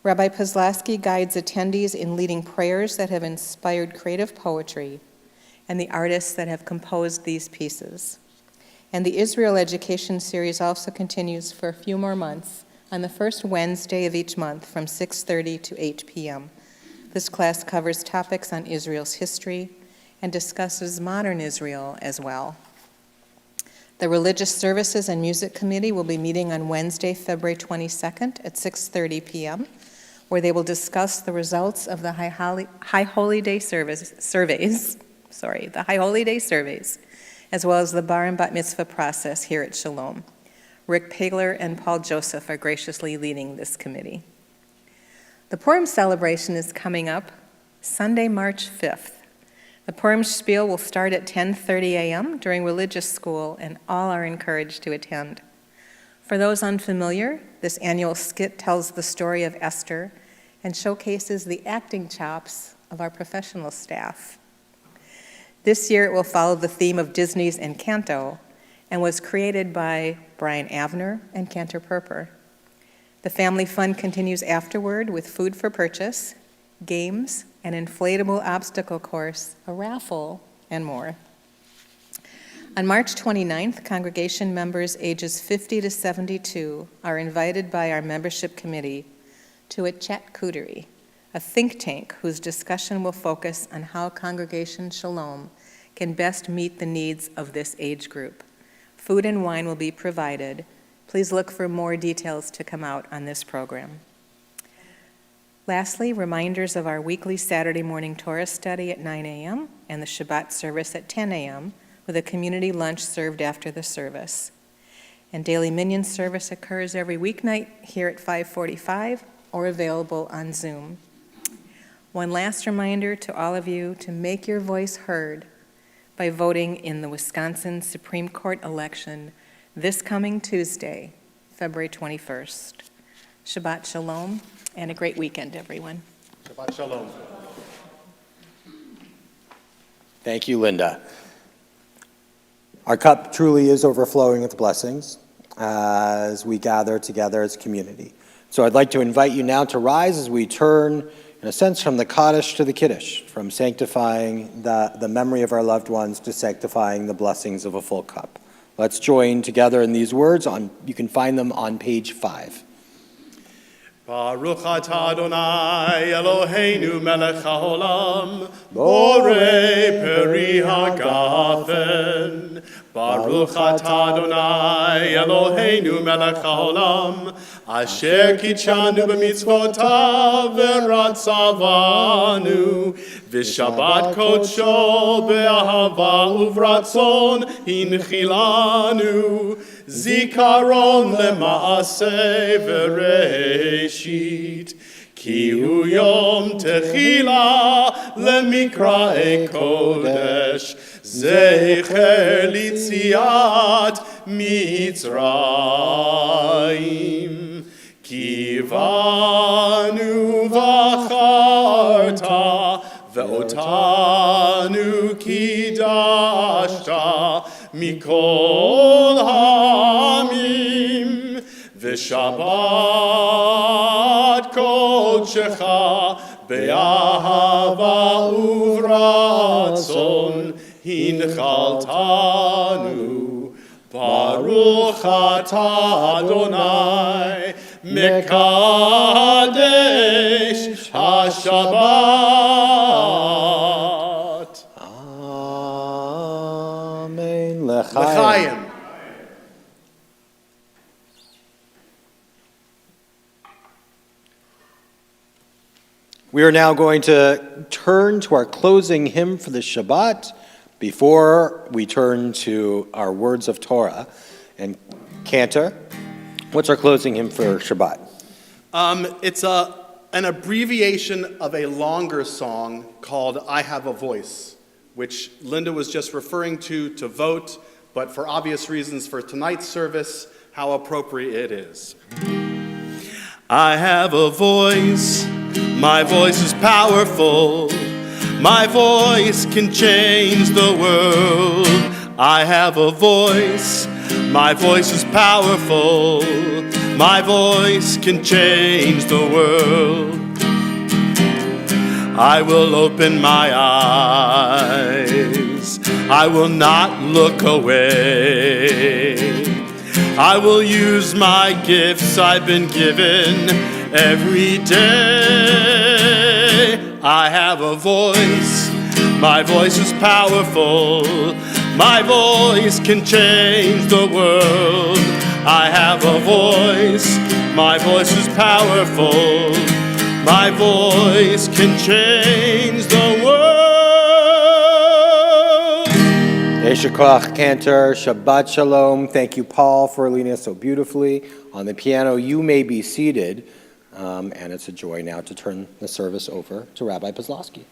Rabbi Pozlowski guides attendees in leading prayers that have inspired creative poetry and the artists that have composed these pieces. And the Israel Education Series also continues for a few more months on the first Wednesday of each month from 6:30 to 8 p.m. This class covers topics on Israel's history and discusses modern Israel as well. The Religious Services and Music Committee will be meeting on Wednesday, February 22nd at 6:30 p.m., where they will discuss the results of the High Holy Day surveys, as well as the Bar and Bat Mitzvah process here at Shalom. Rick Pagler and Paul Joseph are graciously leading this committee. The Purim celebration is coming up Sunday, March 5th. The Purim Spiel will start at 10:30 a.m. during religious school, and all are encouraged to attend. For those unfamiliar, this annual skit tells the story of Esther and showcases the acting chops of our professional staff. This year it will follow the theme of Disney's Encanto and was created by Brian Avner and Cantor Perper. The family fun continues afterward with food for purchase, games, an inflatable obstacle course, a raffle, and more. On March 29th, congregation members ages 50 to 72 are invited by our membership committee to a charcuterie, a think tank whose discussion will focus on how Congregation Shalom can best meet the needs of this age group. Food and wine will be provided. Please look for more details to come out on this program. Lastly, reminders of our weekly Saturday morning Torah study at 9 a.m. and the Shabbat service at 10 a.m. with a community lunch served after the service. And daily minyan service occurs every weeknight here at 5:45 or available on Zoom. One last reminder to all of you to make your voice heard by voting in the Wisconsin Supreme Court election this coming Tuesday, February 21st. Shabbat Shalom, and a great weekend, everyone. Shabbat Shalom. Thank you, Linda. Our cup truly is overflowing with blessings as we gather together as a community. So I'd like to invite you now to rise as we turn, in a sense, from the Kaddish to the Kiddush, from sanctifying the memory of our loved ones to sanctifying the blessings of a full cup. Let's join together in these words. You can find them on page 5. Baruch atah Adonai Eloheinu melech haolam, borei peri hagafen. Baruch atah Adonai Eloheinu melech haolam, asher kitshanu b'mitzvotav v'ratzavanu, v'shabbat kodsho be'ahava uvratzon hinchilanu, zikaron lemaaseh v'reishit, ki hu yom techila lemikra'e kodesh, zecher litziat Mitzrayim. Kivanu v'acharta ve'otanu kidashta mikol ha'amim v'shabbat kodshecha be'ahava uvratzon hinchaltanu. Baruch atah Adonai mekadesh haShabbat. Amen. L'chaim. We are now going to turn to our closing hymn for the Shabbat before we turn to our words of Torah. And Cantor, what's our closing hymn for Shabbat? It's an abbreviation of a longer song called I Have a Voice, which Linda was just referring to vote, but for obvious reasons for tonight's service, how appropriate it is. I have a voice, my voice is powerful, my voice can change the world. I have a voice, my voice is powerful, my voice can change the world. I will open my eyes, I will not look away. I will use my gifts I've been given every day. I have a voice, my voice is powerful, my voice can change the world. I have a voice, my voice is powerful, my voice can change the world. Yesher Koach, Cantor, Shabbat Shalom. Thank you, Paul, for leading us so beautifully. On the piano, you may be seated. And it's a joy now to turn the service over to Rabbi Pozlowski.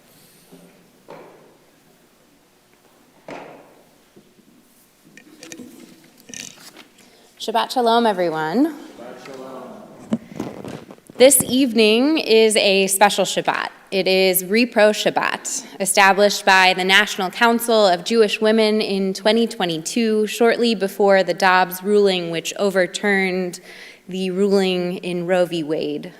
Shabbat Shalom, everyone. Shabbat Shalom. This evening is a special Shabbat. It is Repro Shabbat, established by the National Council of Jewish Women in 2022, shortly before the Dobbs ruling, which overturned the ruling in Roe v. Wade.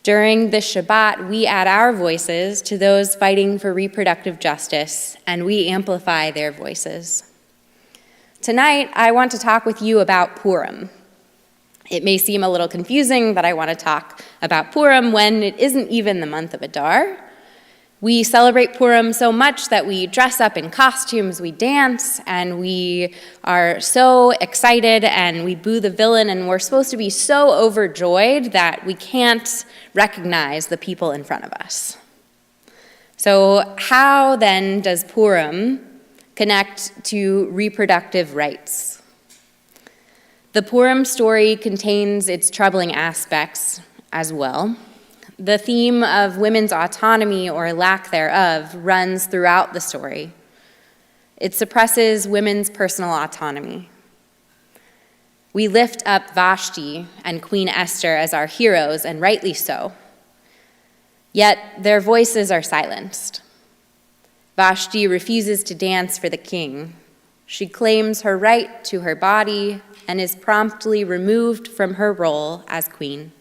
During this Shabbat, we add our voices to those fighting for reproductive justice, and we amplify their voices. Tonight, I want to talk with you about Purim. It may seem a little confusing that I want to talk about Purim when it isn't even the month of Adar. We celebrate Purim so much that we dress up in costumes, we dance, and we are so excited, and we boo the villain, and we're supposed to be so overjoyed that we can't recognize the people in front of us. So how then does Purim connect to reproductive rights? The Purim story contains its troubling aspects as well. The theme of women's autonomy or lack thereof runs throughout the story. It suppresses women's personal autonomy. We lift up Vashti and Queen Esther as our heroes, and rightly so. Yet their voices are silenced. Vashti refuses to dance for the king. She claims her right to her body and is promptly removed from her role as queen.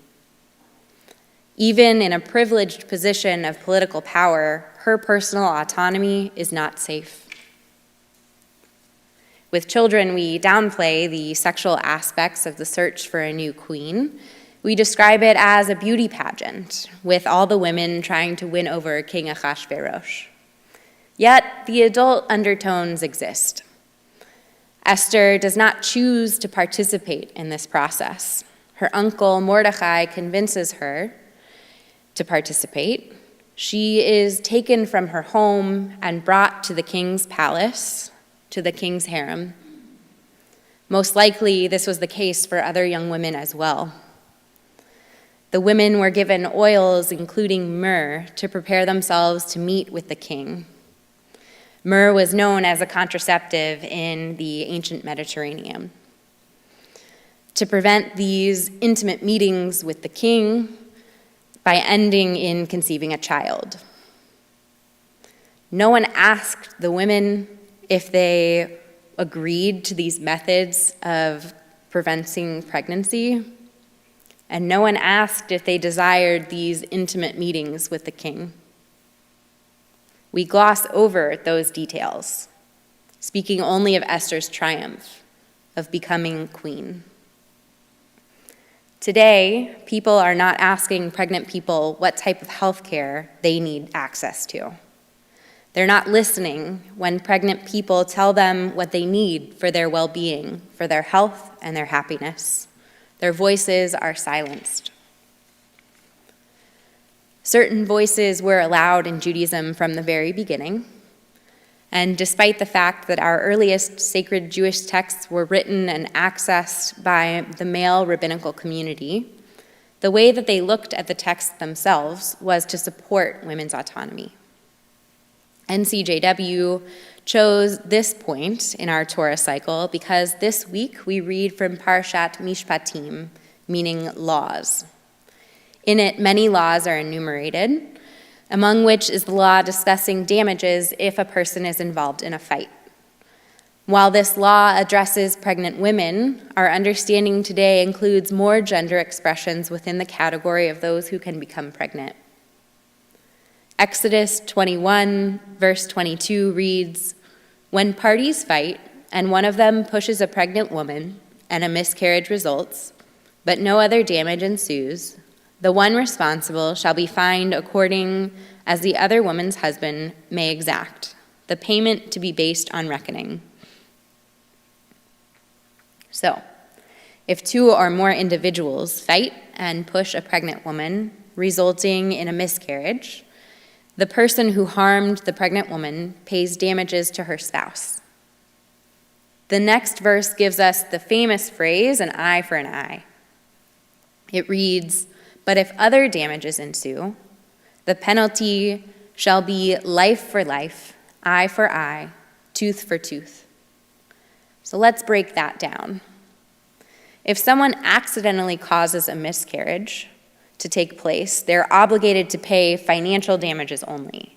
Even in a privileged position of political power, her personal autonomy is not safe. With children, we downplay the sexual aspects of the search for a new queen. We describe it as a beauty pageant, with all the women trying to win over King Ahasuerus. Yet, the adult undertones exist. Esther does not choose to participate in this process. Her uncle Mordecai convinces her to participate. She is taken from her home and brought to the king's palace, to the king's harem. Most likely, this was the case for other young women as well. The women were given oils, including myrrh, to prepare themselves to meet with the king. Myrrh was known as a contraceptive in the ancient Mediterranean. To prevent these intimate meetings with the king by ending in conceiving a child. No one asked the women if they agreed to these methods of preventing pregnancy, and no one asked if they desired these intimate meetings with the king. We gloss over those details, speaking only of Esther's triumph, of becoming queen. Today, people are not asking pregnant people what type of health care they need access to. They're not listening when pregnant people tell them what they need for their well-being, for their health and their happiness. Their voices are silenced. Certain voices were allowed in Judaism from the very beginning, and despite the fact that our earliest sacred Jewish texts were written and accessed by the male rabbinical community, the way that they looked at the texts themselves was to support women's autonomy. NCJW chose this point in our Torah cycle because this week we read from Parshat Mishpatim, meaning laws. In it, many laws are enumerated, among which is the law discussing damages if a person is involved in a fight. While this law addresses pregnant women, our understanding today includes more gender expressions within the category of those who can become pregnant. Exodus 21, verse 22 reads, "When parties fight, and one of them pushes a pregnant woman, and a miscarriage results, but no other damage ensues, the one responsible shall be fined according as the other woman's husband may exact, the payment to be based on reckoning." So, if two or more individuals fight and push a pregnant woman, resulting in a miscarriage, the person who harmed the pregnant woman pays damages to her spouse. The next verse gives us the famous phrase, an eye for an eye. It reads, "But if other damages ensue, the penalty shall be life for life, eye for eye, tooth for tooth." So let's break that down. If someone accidentally causes a miscarriage to take place, they're obligated to pay financial damages only.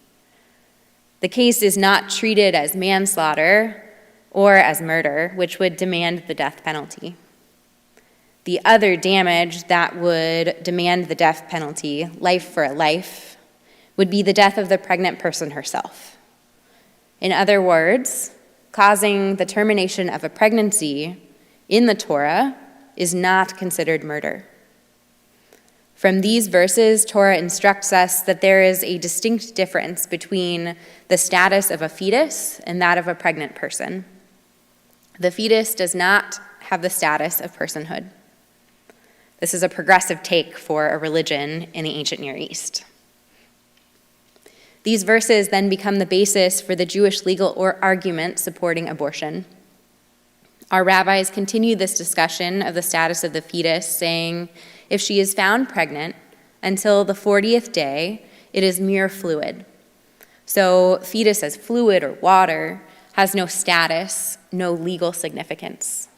The case is not treated as manslaughter or as murder, which would demand the death penalty. The other damage that would demand the death penalty, life for a life, would be the death of the pregnant person herself. In other words, causing the termination of a pregnancy in the Torah is not considered murder. From these verses, Torah instructs us that there is a distinct difference between the status of a fetus and that of a pregnant person. The fetus does not have the status of personhood. This is a progressive take for a religion in the ancient Near East. These verses then become the basis for the Jewish legal argument supporting abortion. Our rabbis continue this discussion of the status of the fetus, saying, if she is found pregnant until the 40th day, it is mere fluid. So fetus as fluid or water has no status, no legal significance.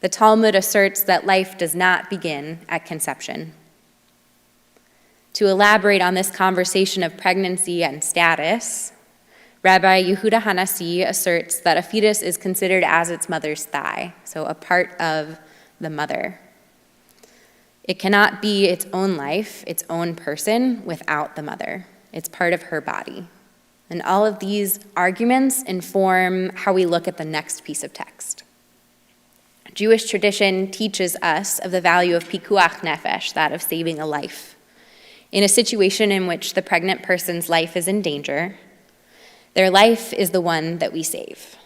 The Talmud asserts that life does not begin at conception. To elaborate on this conversation of pregnancy and status, Rabbi Yehuda Hanassi asserts that a fetus is considered as its mother's thigh, so a part of the mother. It cannot be its own life, its own person, without the mother. It's part of her body. And all of these arguments inform how we look at the next piece of text. Jewish tradition teaches us of the value of pikuach nefesh, that of saving a life. In a situation in which the pregnant person's life is in danger, their life is the one that we save.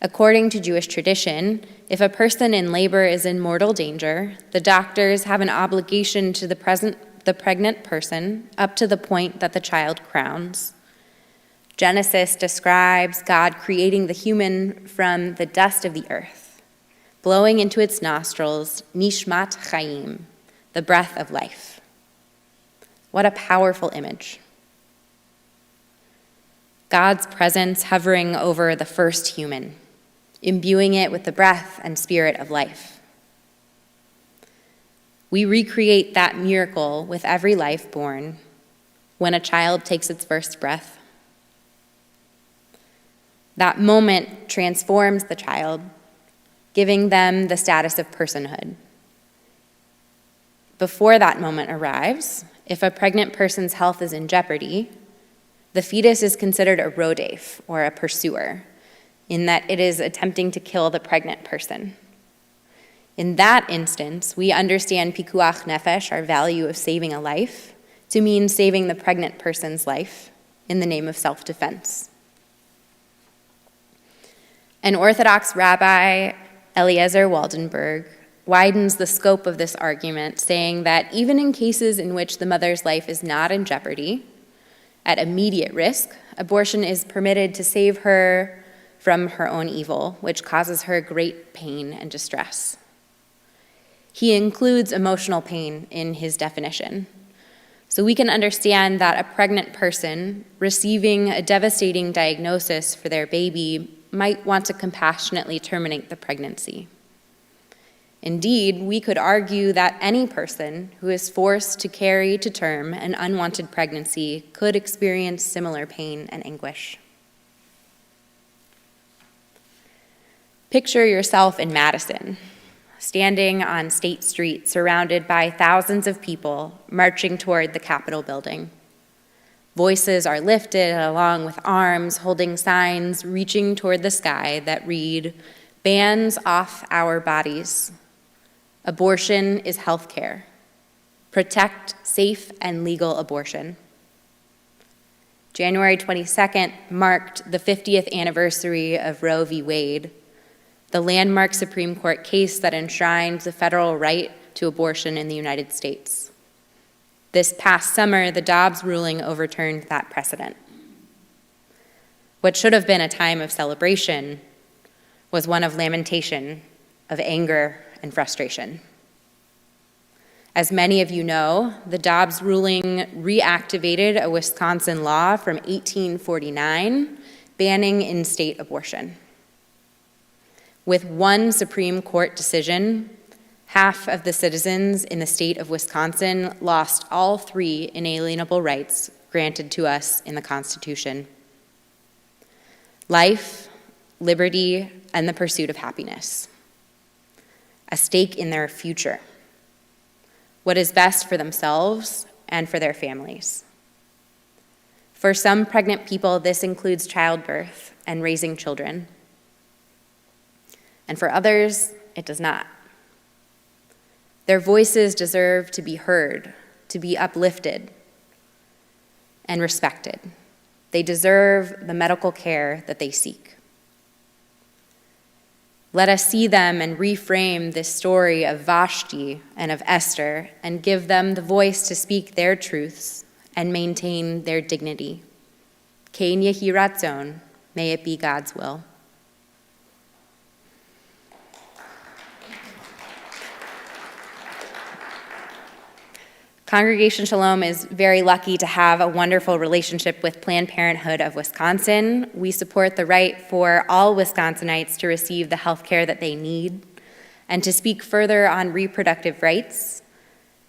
According to Jewish tradition, if a person in labor is in mortal danger, the doctors have an obligation to the pregnant person up to the point that the child crowns. Genesis describes God creating the human from the dust of the earth, blowing into its nostrils nishmat chayim, the breath of life. What a powerful image. God's presence hovering over the first human, imbuing it with the breath and spirit of life. We recreate that miracle with every life born when a child takes its first breath. That moment transforms the child, giving them the status of personhood. Before that moment arrives, if a pregnant person's health is in jeopardy, the fetus is considered a rodef, or a pursuer, in that it is attempting to kill the pregnant person. In that instance, we understand pikuach nefesh, our value of saving a life, to mean saving the pregnant person's life in the name of self-defense. An Orthodox rabbi, Eliezer Waldenberg, widens the scope of this argument, saying that even in cases in which the mother's life is not in jeopardy, at immediate risk, abortion is permitted to save her from her own evil, which causes her great pain and distress. He includes emotional pain in his definition. So we can understand that a pregnant person receiving a devastating diagnosis for their baby might want to compassionately terminate the pregnancy. Indeed, we could argue that any person who is forced to carry to term an unwanted pregnancy could experience similar pain and anguish. Picture yourself in Madison, standing on State Street, surrounded by thousands of people marching toward the Capitol building. Voices are lifted along with arms holding signs reaching toward the sky that read, "Bans off our bodies. Abortion is health care. Protect safe and legal abortion." January 22nd marked the 50th anniversary of Roe v. Wade, the landmark Supreme Court case that enshrined the federal right to abortion in the United States. This past summer, the Dobbs ruling overturned that precedent. What should have been a time of celebration was one of lamentation, of anger and frustration. As many of you know, the Dobbs ruling reactivated a Wisconsin law from 1849 banning in-state abortion. With one Supreme Court decision, half of the citizens in the state of Wisconsin lost all 3 inalienable rights granted to us in the Constitution: life, liberty, and the pursuit of happiness. A stake in their future, what is best for themselves and for their families. For some pregnant people, this includes childbirth and raising children. And for others, it does not. Their voices deserve to be heard, to be uplifted and respected. They deserve the medical care that they seek. Let us see them and reframe this story of Vashti and of Esther and give them the voice to speak their truths and maintain their dignity. Kein yehi ratzon, may it be God's will. Congregation Shalom is very lucky to have a wonderful relationship with Planned Parenthood of Wisconsin. We support the right for all Wisconsinites to receive the health care that they need. And to speak further on reproductive rights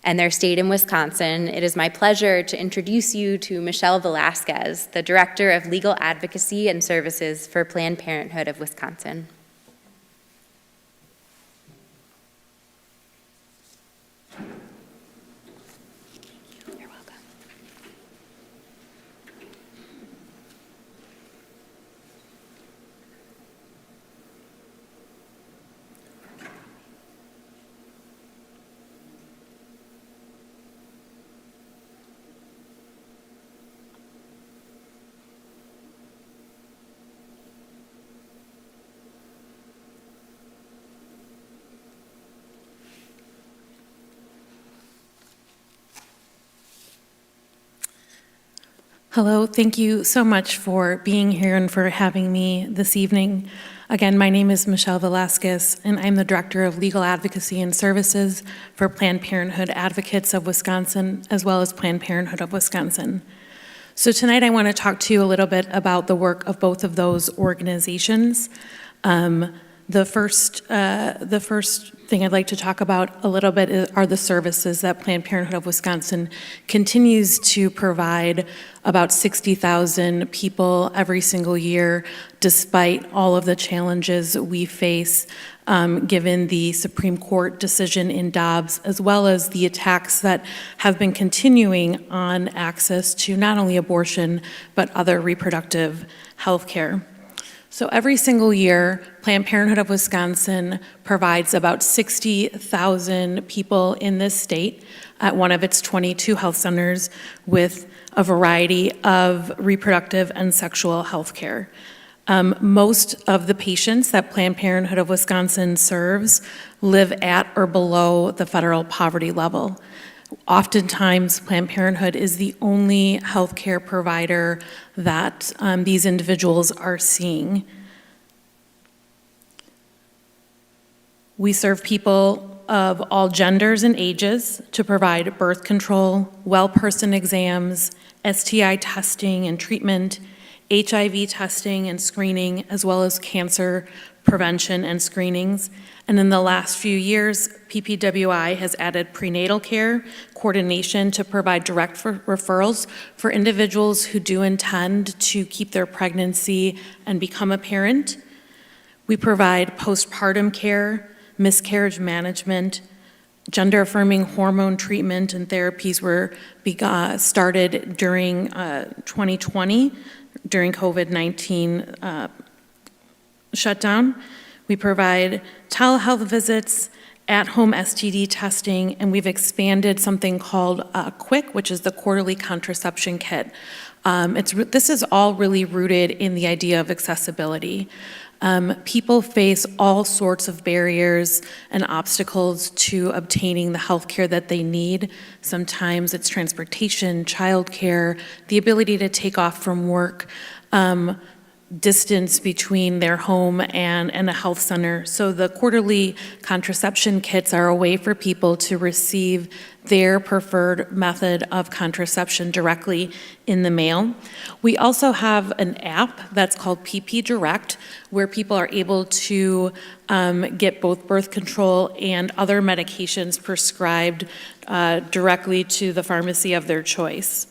and their state in Wisconsin, it is my pleasure to introduce you to Michelle Velasquez, the Director of Legal Advocacy and Services for Planned Parenthood of Wisconsin. Hello, thank you so much for being here and for having me this evening. Again, my name is Michelle Velasquez, and I'm the Director of Legal Advocacy and Services for Planned Parenthood Advocates of Wisconsin, as well as Planned Parenthood of Wisconsin. So tonight I want to talk to you a little bit about the work of both of those organizations. The first thing I'd like to talk about a little bit are the services that Planned Parenthood of Wisconsin continues to provide about 60,000 people every single year, despite all of the challenges we face given the Supreme Court decision in Dobbs, as well as the attacks that have been continuing on access to not only abortion, but other reproductive health care. So every single year, Planned Parenthood of Wisconsin provides about 60,000 people in this state at one of its 22 health centers with a variety of reproductive and sexual health care. Most of the patients that Planned Parenthood of Wisconsin serves live at or below the federal poverty level. Oftentimes, Planned Parenthood is the only healthcare provider that these individuals are seeing. We serve people of all genders and ages to provide birth control, well-person exams, STI testing and treatment, HIV testing and screening, as well as cancer prevention and screenings. And in the last few years, PPWI has added prenatal care coordination to provide direct referrals for individuals who do intend to keep their pregnancy and become a parent. We provide postpartum care, miscarriage management, gender-affirming hormone treatment and therapies were started during 2020, during COVID-19 shutdown. We provide telehealth visits, at-home STD testing, and we've expanded something called QUIC, which is the quarterly contraception kit. This is all really rooted in the idea of accessibility. People face all sorts of barriers and obstacles to obtaining the health care that they need. Sometimes it's transportation, childcare, the ability to take off from work, distance between their home and a health center. So the quarterly contraception kits are a way for people to receive their preferred method of contraception directly in the mail. We also have an app that's called PP Direct, where people are able to get both birth control and other medications prescribed directly to the pharmacy of their choice.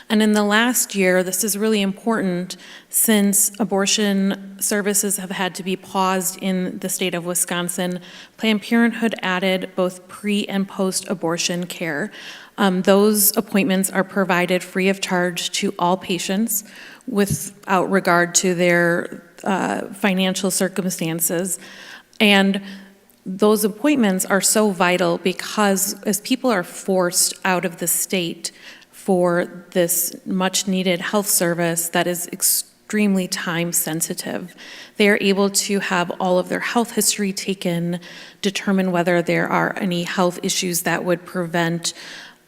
And in the last year, this is really important since abortion services have had to be paused in the state of Wisconsin. Planned Parenthood added both pre- and post-abortion care. Those appointments are provided free of charge to all patients without regard to their financial circumstances. And those appointments are so vital because as people are forced out of the state for this much-needed health service that is extremely time-sensitive, they are able to have all of their health history taken, determine whether there are any health issues that would prevent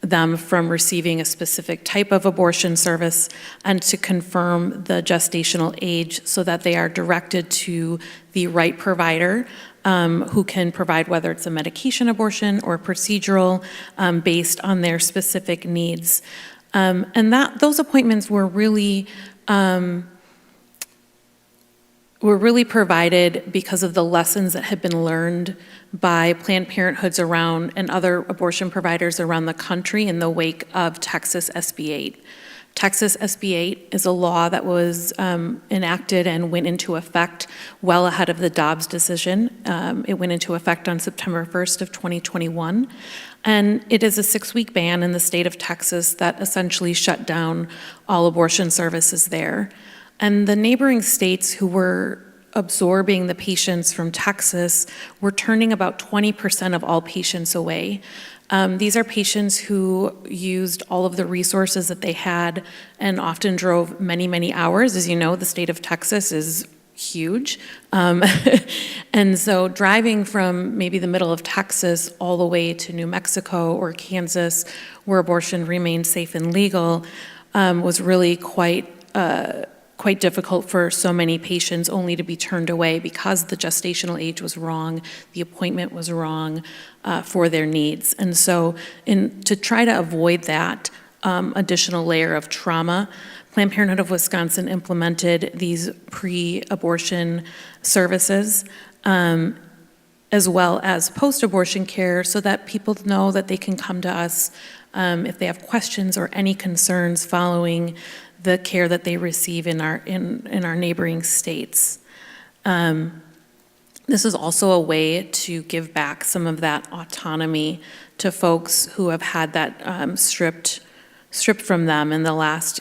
them from receiving a specific type of abortion service, and to confirm the gestational age so that they are directed to the right provider who can provide whether it's a medication abortion or procedural based on their specific needs. And those appointments were really provided because of the lessons that had been learned by Planned Parenthoods around and other abortion providers around the country in the wake of Texas SB 8. Texas SB 8 is a law that was enacted and went into effect well ahead of the Dobbs decision. It went into effect on September 1st of 2021. And it is a 6-week ban in the state of Texas that essentially shut down all abortion services there. And the neighboring states who were absorbing the patients from Texas were turning about 20% of all patients away. These are patients who used all of the resources that they had and often drove many, many hours. As you know, the state of Texas is huge. And so driving from maybe the middle of Texas all the way to New Mexico or Kansas, where abortion remained safe and legal, was really quite difficult for so many patients, only to be turned away because the gestational age was wrong, the appointment was wrong for their needs. And so to try to avoid that additional layer of trauma, Planned Parenthood of Wisconsin implemented these pre-abortion services as well as post-abortion care so that people know that they can come to us if they have questions or any concerns following the care that they receive in our neighboring states. This is also a way to give back some of that autonomy to folks who have had that stripped from them in the last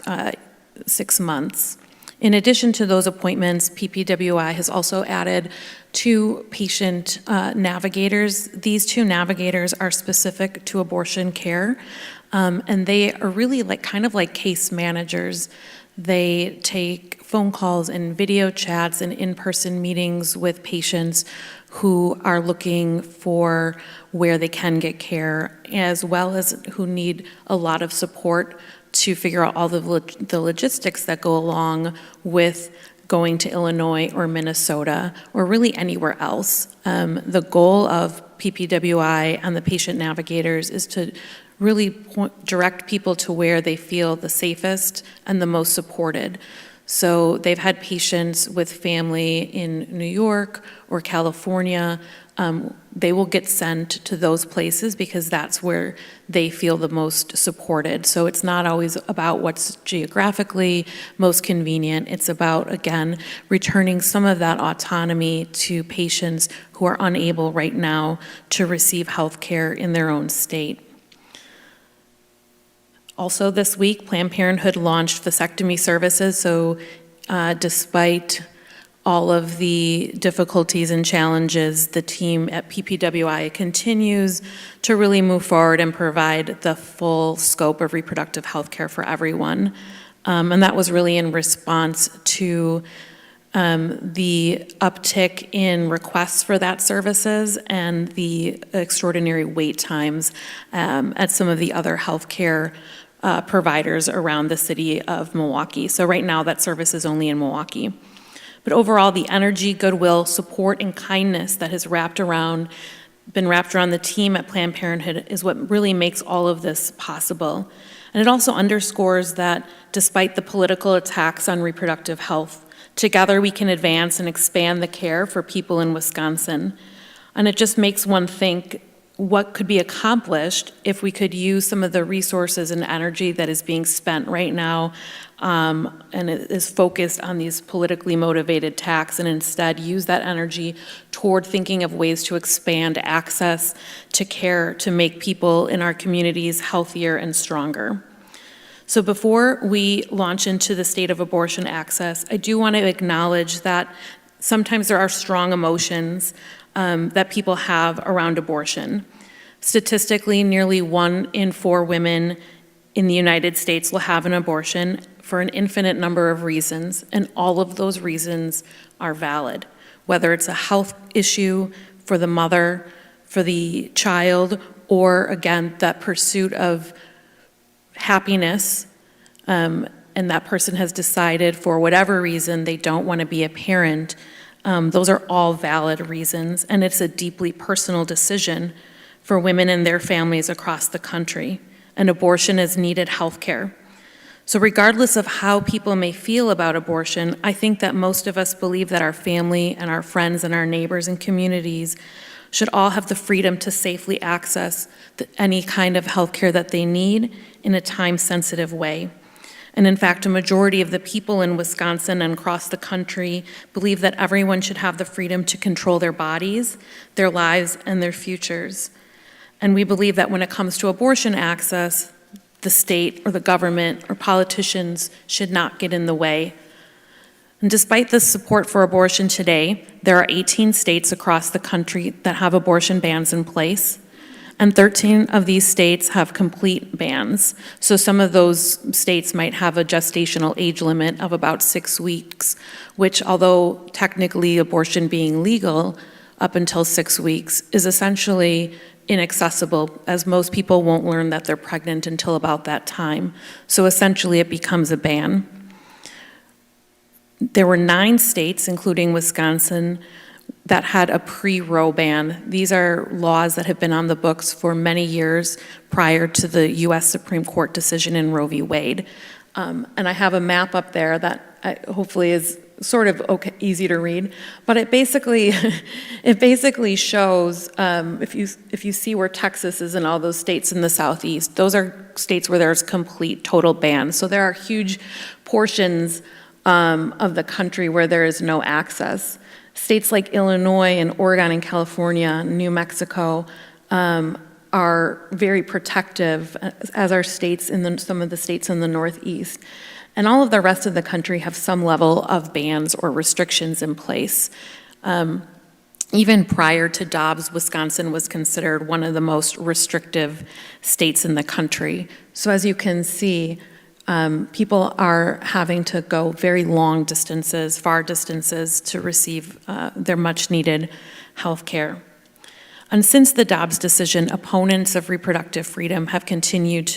6 months. In addition to those appointments, PPWI has also added 2 patient navigators. These 2 navigators are specific to abortion care. And they are really kind of like case managers. They take phone calls and video chats and in-person meetings with patients who are looking for where they can get care, as well as who need a lot of support to figure out all the logistics that go along with going to Illinois or Minnesota or really anywhere else. The goal of PPWI and the patient navigators is to really direct people to where they feel the safest and the most supported. So they've had patients with family in New York or California. They will get sent to those places because that's where they feel the most supported. So it's not always about what's geographically most convenient. It's about, again, returning some of that autonomy to patients who are unable right now to receive health care in their own state. Also this week, Planned Parenthood launched vasectomy services, so despite all of the difficulties and challenges, the team at PPWI continues to really move forward and provide the full scope of reproductive health care for everyone. And that was really in response to the uptick in requests for that services and the extraordinary wait times at some of the other healthcare providers around the city of Milwaukee. So right now that service is only in Milwaukee. But overall, the energy, goodwill, support, and kindness that has been wrapped around the team at Planned Parenthood is what really makes all of this possible. And it also underscores that despite the political attacks on reproductive health, together we can advance and expand the care for people in Wisconsin. And it just makes one think what could be accomplished if we could use some of the resources and energy that is being spent right now and it is focused on these politically motivated attacks, and instead use that energy toward thinking of ways to expand access to care to make people in our communities healthier and stronger. So before we launch into the state of abortion access, I do want to acknowledge that sometimes there are strong emotions that people have around abortion. Statistically, nearly 1 in 4 women in the United States will have an abortion for an infinite number of reasons, and all of those reasons are valid. Whether it's a health issue for the mother, for the child, or again, that pursuit of happiness, and that person has decided for whatever reason they don't want to be a parent, those are all valid reasons, and it's a deeply personal decision for women and their families across the country. And abortion is needed health care. So regardless of how people may feel about abortion, I think that most of us believe that our family and our friends and our neighbors and communities should all have the freedom to safely access any kind of health care that they need in a time-sensitive way. And in fact, a majority of the people in Wisconsin and across the country believe that everyone should have the freedom to control their bodies, their lives, and their futures. And we believe that when it comes to abortion access, the state or the government or politicians should not get in the way. And despite the support for abortion today, there are 18 states across the country that have abortion bans in place, and 13 of these states have complete bans. So some of those states might have a gestational age limit of about 6 weeks, which, although technically abortion being legal up until 6 weeks, is essentially inaccessible, as most people won't learn that they're pregnant until about that time. So essentially it becomes a ban. There were 9 states, including Wisconsin, that had a pre-Roe ban. These are laws that have been on the books for many years prior to the U.S. Supreme Court decision in Roe v. Wade. And I have a map up there that hopefully is sort of easy to read, but it basically shows if you see where Texas is and all those states in the southeast, those are states where there's complete total ban. So there are huge portions of the country where there is no access. States like Illinois and Oregon and California, New Mexico, are very protective, as are states some of the states in the Northeast. And all of the rest of the country have some level of bans or restrictions in place. Even prior to Dobbs, Wisconsin was considered one of the most restrictive states in the country. So as you can see, people are having to go very long distances, far distances, to receive their much-needed health care. And since the Dobbs decision, opponents of reproductive freedom have continued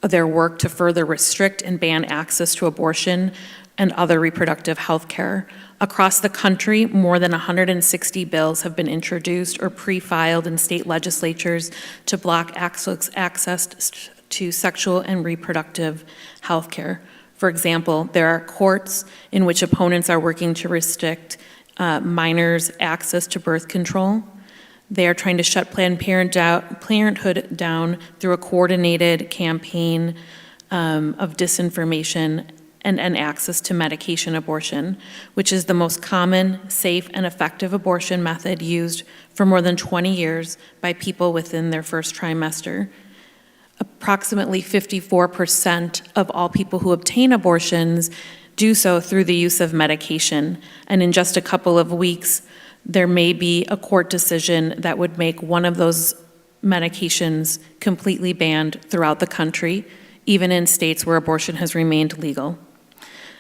their work to further restrict and ban access to abortion and other reproductive health care. Across the country, more than 160 bills have been introduced or pre-filed in state legislatures to block access to sexual and reproductive health care. For example, there are courts in which opponents are working to restrict minors' access to birth control. They are trying to shut Planned Parenthood down through a coordinated campaign of disinformation and access to medication abortion, which is the most common, safe, and effective abortion method used for more than 20 years by people within their first trimester. Approximately 54% of all people who obtain abortions do so through the use of medication, and in just a couple of weeks, there may be a court decision that would make one of those medications completely banned throughout the country, even in states where abortion has remained legal.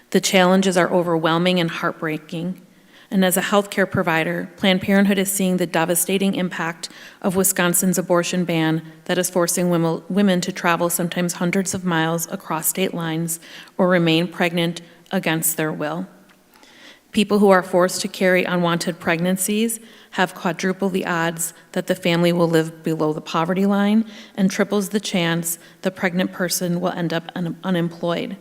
The challenges are overwhelming and heartbreaking. And as a healthcare provider, Planned Parenthood is seeing the devastating impact of Wisconsin's abortion ban that is forcing women to travel sometimes hundreds of miles across state lines or remain pregnant against their will. People who are forced to carry unwanted pregnancies have quadruple the odds that the family will live below the poverty line and triples the chance the pregnant person will end up unemployed.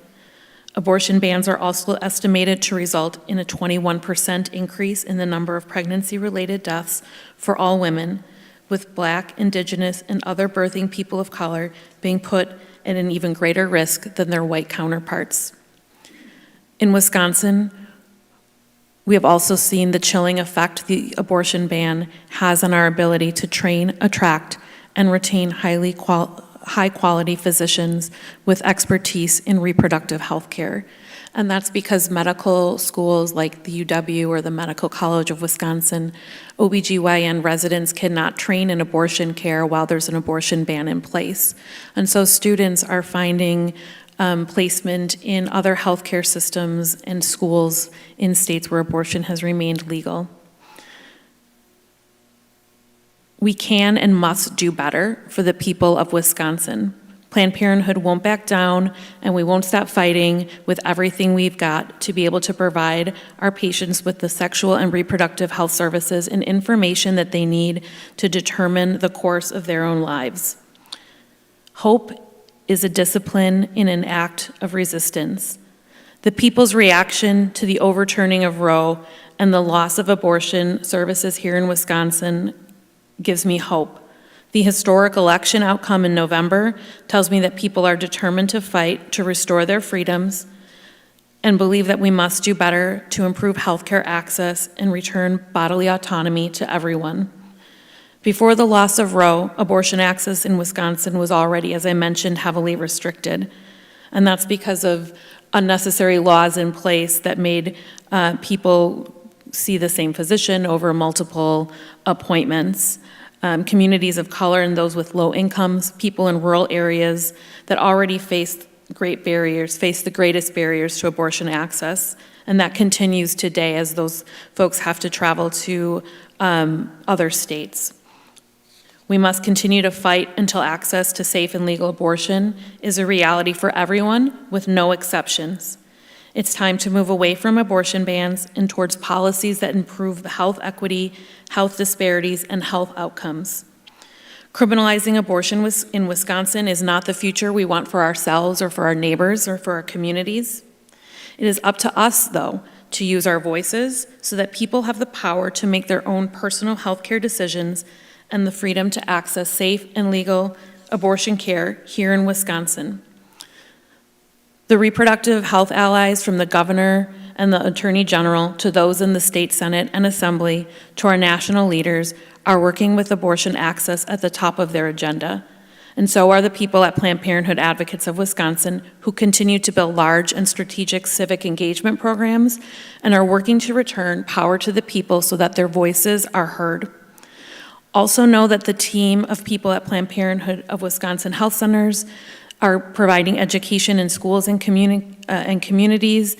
Abortion bans are also estimated to result in a 21% increase in the number of pregnancy-related deaths for all women, with Black, Indigenous, and other birthing people of color being put at an even greater risk than their white counterparts. In Wisconsin, we have also seen the chilling effect the abortion ban has on our ability to train, attract, and retain high-quality physicians with expertise in reproductive health care. And that's because medical schools like the UW or the Medical College of Wisconsin, OBGYN residents cannot train in abortion care while there's an abortion ban in place. And so students are finding placement in other healthcare systems and schools in states where abortion has remained legal. We can and must do better for the people of Wisconsin. Planned Parenthood won't back down, and we won't stop fighting with everything we've got to be able to provide our patients with the sexual and reproductive health services and information that they need to determine the course of their own lives. Hope is a discipline in an act of resistance. The people's reaction to the overturning of Roe and the loss of abortion services here in Wisconsin gives me hope. The historic election outcome in November tells me that people are determined to fight to restore their freedoms and believe that we must do better to improve healthcare access and return bodily autonomy to everyone. Before the loss of Roe, abortion access in Wisconsin was already, as I mentioned, heavily restricted. And that's because of unnecessary laws in place that made people see the same physician over multiple appointments. Communities of color and those with low incomes, people in rural areas that already face the greatest barriers to abortion access. And that continues today as those folks have to travel to other states. We must continue to fight until access to safe and legal abortion is a reality for everyone, with no exceptions. It's time to move away from abortion bans and towards policies that improve the health equity, health disparities, and health outcomes. Criminalizing abortion in Wisconsin is not the future we want for ourselves or for our neighbors or for our communities. It is up to us, though, to use our voices so that people have the power to make their own personal health care decisions and the freedom to access safe and legal abortion care here in Wisconsin. The reproductive health allies, from the governor and the attorney general to those in the state senate and assembly to our national leaders, are working with abortion access at the top of their agenda. And so are the people at Planned Parenthood Advocates of Wisconsin, who continue to build large and strategic civic engagement programs and are working to return power to the people so that their voices are heard. Also know that the team of people at Planned Parenthood of Wisconsin Health Centers are providing education in schools and communities,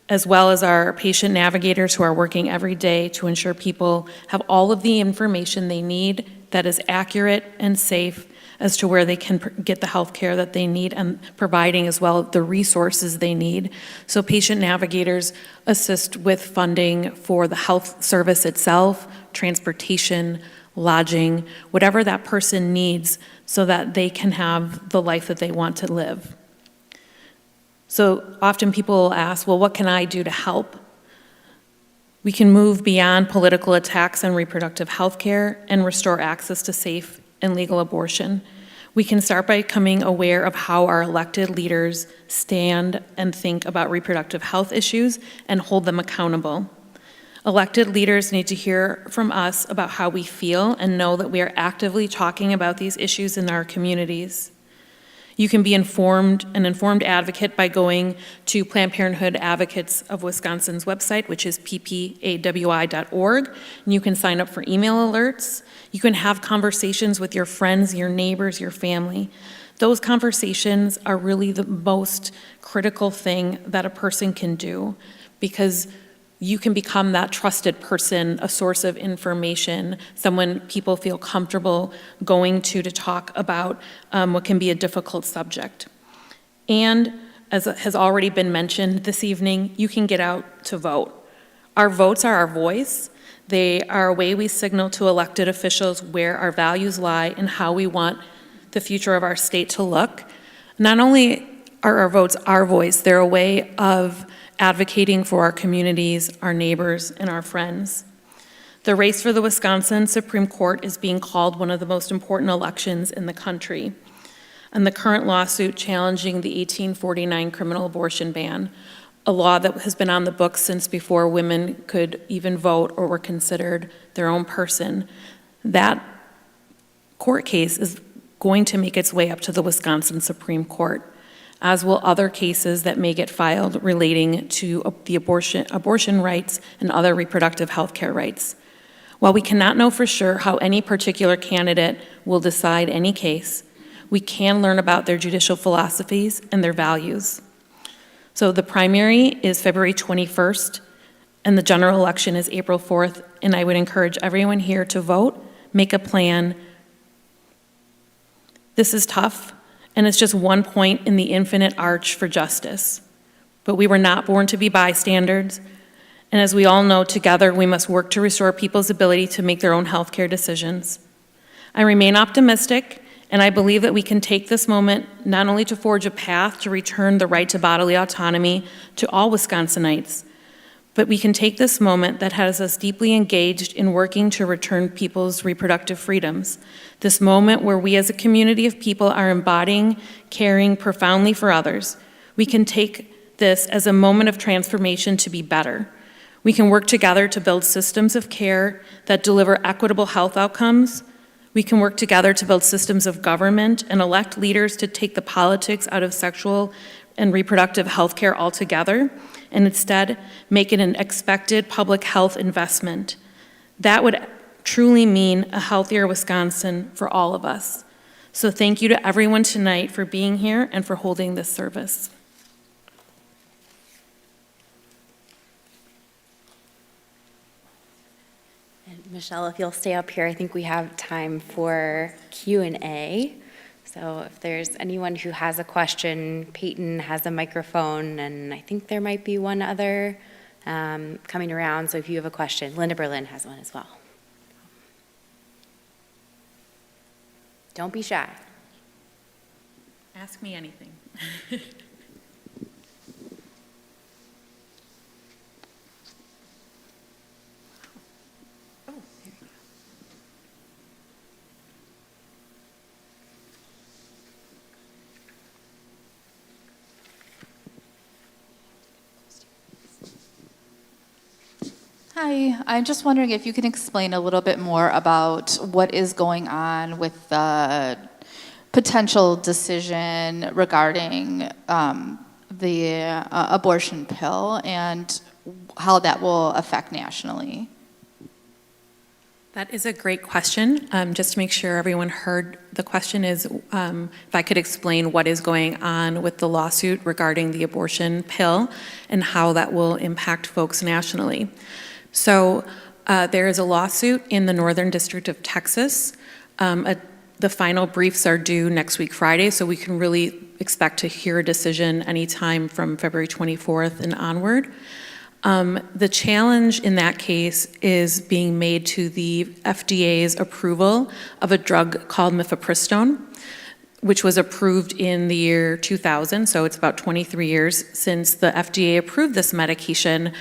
as well as our patient navigators who are working every day to ensure people have all of the information they need that is accurate and safe as to where they can get the health care that they need, and providing as well the resources they need. So patient navigators assist with funding for the health service itself, transportation, lodging, whatever that person needs so that they can have the life that they want to live. So often people will ask, well, what can I do to help? We can move beyond political attacks on reproductive health care and restore access to safe and legal abortion. We can start by becoming aware of how our elected leaders stand and think about reproductive health issues and hold them accountable. Elected leaders need to hear from us about how we feel and know that we are actively talking about these issues in our communities. You can be an informed advocate by going to Planned Parenthood Advocates of Wisconsin's website, which is ppawi.org, and you can sign up for email alerts. You can have conversations with your friends, your neighbors, your family. Those conversations are really the most critical thing that a person can do, because you can become that trusted person, a source of information, someone people feel comfortable going to talk about what can be a difficult subject. And as has already been mentioned this evening, you can get out to vote. Our votes are our voice. They are a way we signal to elected officials where our values lie and how we want the future of our state to look. Not only are our votes our voice, they're a way of advocating for our communities, our neighbors, and our friends. The race for the Wisconsin Supreme Court is being called one of the most important elections in the country. And the current lawsuit challenging the 1849 criminal abortion ban, a law that has been on the books since before women could even vote or were considered their own person, that court case is going to make its way up to the Wisconsin Supreme Court, as will other cases that may get filed relating to the abortion rights and other reproductive health care rights. While we cannot know for sure how any particular candidate will decide any case, we can learn about their judicial philosophies and their values. So the primary is February 21st, and the general election is April 4th, and I would encourage everyone here to vote, make a plan. This is tough, and it's just one point in the infinite arch for justice. But we were not born to be bystanders, and as we all know, together we must work to restore people's ability to make their own healthcare decisions. I remain optimistic, and I believe that we can take this moment not only to forge a path to return the right to bodily autonomy to all Wisconsinites, but we can take this moment that has us deeply engaged in working to return people's reproductive freedoms. This moment where we as a community of people are embodying, caring profoundly for others. We can take this as a moment of transformation to be better. We can work together to build systems of care that deliver equitable health outcomes. We can work together to build systems of government and elect leaders to take the politics out of sexual and reproductive health care altogether, and instead make it an expected public health investment. That would truly mean a healthier Wisconsin for all of us. So thank you to everyone tonight for being here and for holding this service. And Michelle, if you'll stay up here, I think we have time for Q&A. So if there's anyone who has a question, Peyton has a microphone, and I think there might be one other coming around. So if you have a question, Linda Berlin has one as well. Don't be shy. Ask me anything. Hi, I'm just wondering if you can explain a little bit more about what is going on with the potential decision regarding the abortion pill and how that will affect nationally. That is a great question. Just to make sure everyone heard, the question is if I could explain what is going on with the lawsuit regarding the abortion pill and how that will impact folks nationally. So there is a lawsuit in the Northern District of Texas. The final briefs are due next week, Friday, so we can really expect to hear a decision anytime from February 24th and onward. The challenge in that case is being made to the FDA's approval of a drug called mifepristone. which was approved in the year 2000, so it's about 23 years since the FDA approved this medication.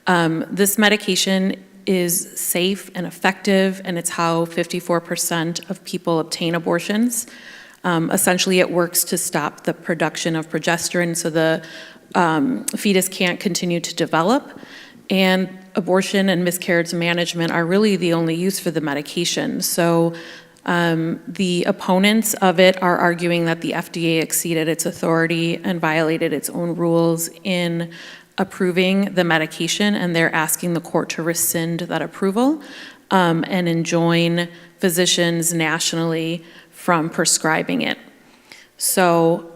This medication is safe and effective, and it's how 54% of people obtain abortions. Essentially, it works to stop the production of progesterone so the fetus can't continue to develop. And abortion and miscarriage management are really the only use for the medication. So the opponents of it are arguing that the FDA exceeded its authority and violated its own rules in approving the medication, and they're asking the court to rescind that approval and enjoin physicians nationally from prescribing it. So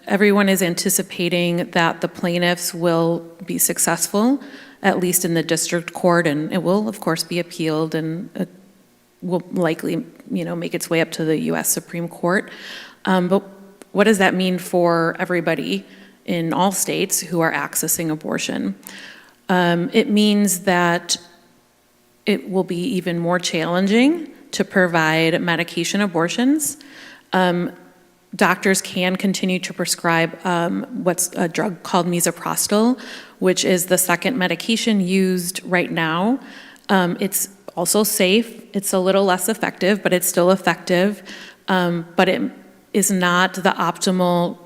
everyone is anticipating that the plaintiffs will be successful, at least in the district court, and it will, of course, be appealed and will likely, make its way up to the U.S. Supreme Court. But what does that mean for everybody in all states who are accessing abortion? It means that it will be even more challenging to provide medication abortions. Doctors can continue to prescribe what's a drug called misoprostol, which is the second medication used right now. It's also safe. It's a little less effective, but it's still effective. But it is not the optimal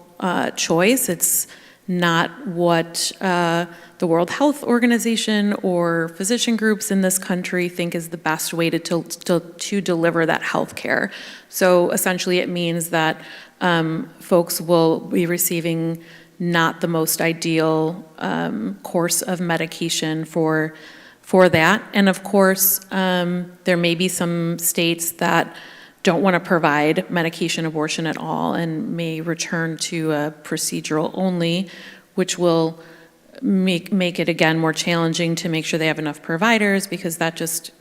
choice. It's not what the World Health Organization or physician groups in this country think is the best way to deliver that health care. So essentially it means that folks will be receiving not the most ideal course of medication for that. And of course, there may be some states that don't want to provide medication abortion at all and may return to a procedural only, which will make it again more challenging to make sure they have enough providers, because that just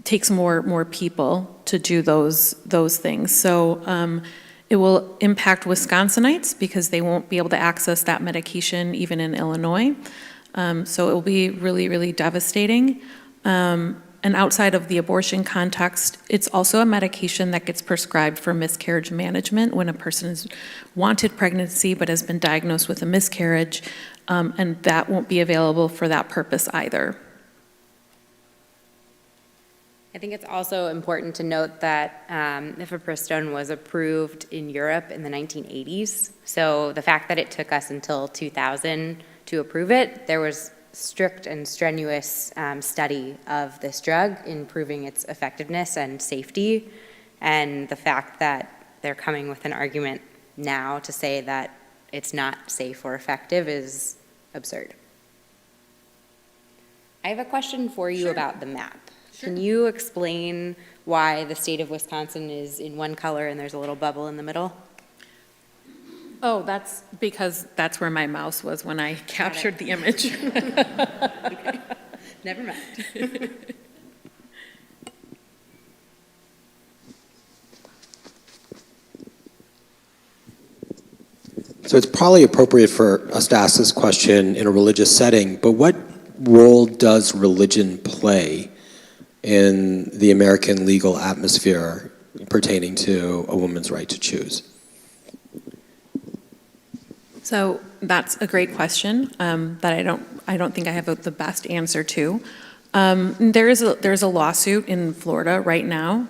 takes more people to do those things. So it will impact Wisconsinites because they won't be able to access that medication even in Illinois. So it will be really, really devastating. And outside of the abortion context, it's also a medication that gets prescribed for miscarriage management when a person has wanted pregnancy but has been diagnosed with a miscarriage, and that won't be available for that purpose either. I think it's also important to note that mifepristone was approved in Europe in the 1980s. So the fact that it took us until 2000 to approve it, there was strict and strenuous study of this drug in proving its effectiveness and safety. And the fact that they're coming with an argument now to say that it's not safe or effective is absurd. I have a question for you about the map. Can you explain why the state of Wisconsin is in one color and there's a little bubble in the middle? Oh, that's because that's where my mouse was when I captured the image. Okay. Never mind. So it's probably appropriate for us to ask this question in a religious setting, but what role does religion play in the American legal atmosphere pertaining to a woman's right to choose? So that's a great question that I don't think I have the best answer to. There's a lawsuit in Florida right now,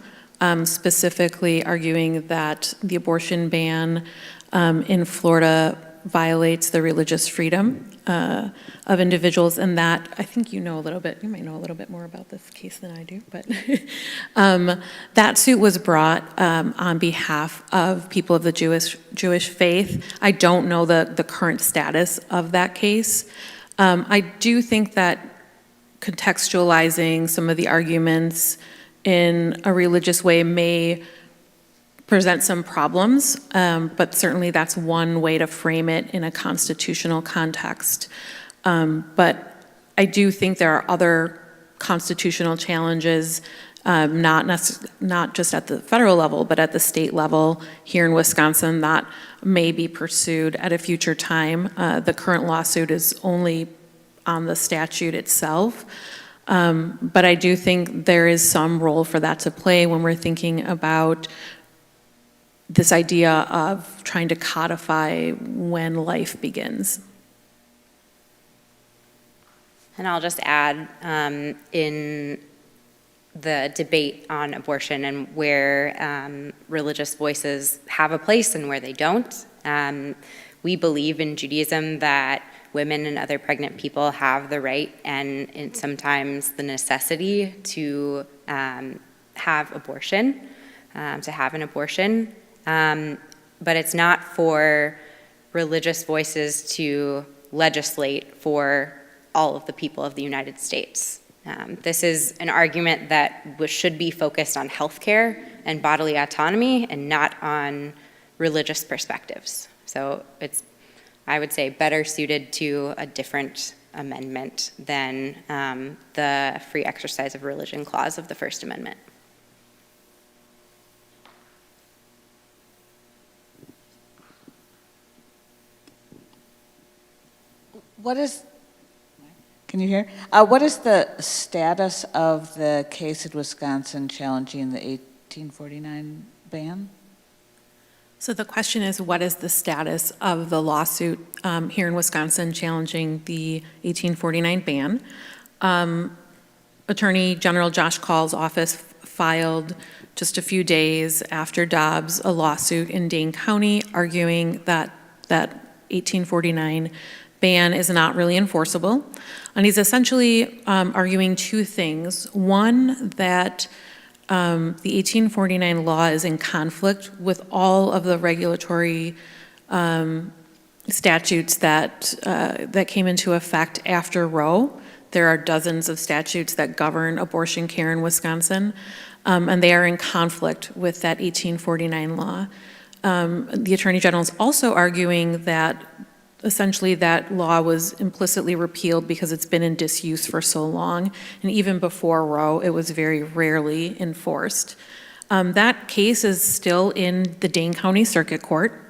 specifically arguing that the abortion ban in Florida violates the religious freedom of individuals, and that I think you might know a little bit more about this case than I do, but that suit was brought on behalf of people of the Jewish faith. I don't know the current status of that case. I do think that contextualizing some of the arguments in a religious way may present some problems, but certainly that's one way to frame it in a constitutional context. But I do think there are other constitutional challenges, not just at the federal level, but at the state level here in Wisconsin that may be pursued at a future time. The current lawsuit is only on the statute itself. But I do think there is some role for that to play when we're thinking about this idea of trying to codify when life begins. And I'll just add, in the debate on abortion and where religious voices have a place and where they don't, we believe in Judaism that women and other pregnant people have the right and sometimes the necessity to have abortion, to have an abortion. But it's not for religious voices to legislate for all of the people of the United States. This is an argument that should be focused on healthcare and bodily autonomy and not on religious perspectives. So it's, I would say, better suited to a different amendment than the free exercise of religion clause of the First Amendment. Can you hear? What is the status of the case in Wisconsin challenging the 1849 ban? So the question is, what is the status of the lawsuit here in Wisconsin challenging the 1849 ban? Attorney General Josh Call's office filed just a few days after Dobbs a lawsuit in Dane County arguing that 1849 ban is not really enforceable. And he's essentially arguing two things. One, that the 1849 law is in conflict with all of the regulatory statutes that came into effect after Roe. There are dozens of statutes that govern abortion care in Wisconsin, and they are in conflict with that 1849 law. The Attorney General is also arguing that essentially that law was implicitly repealed because it's been in disuse for so long, and even before Roe, it was very rarely enforced. That case is still in the Dane County Circuit Court.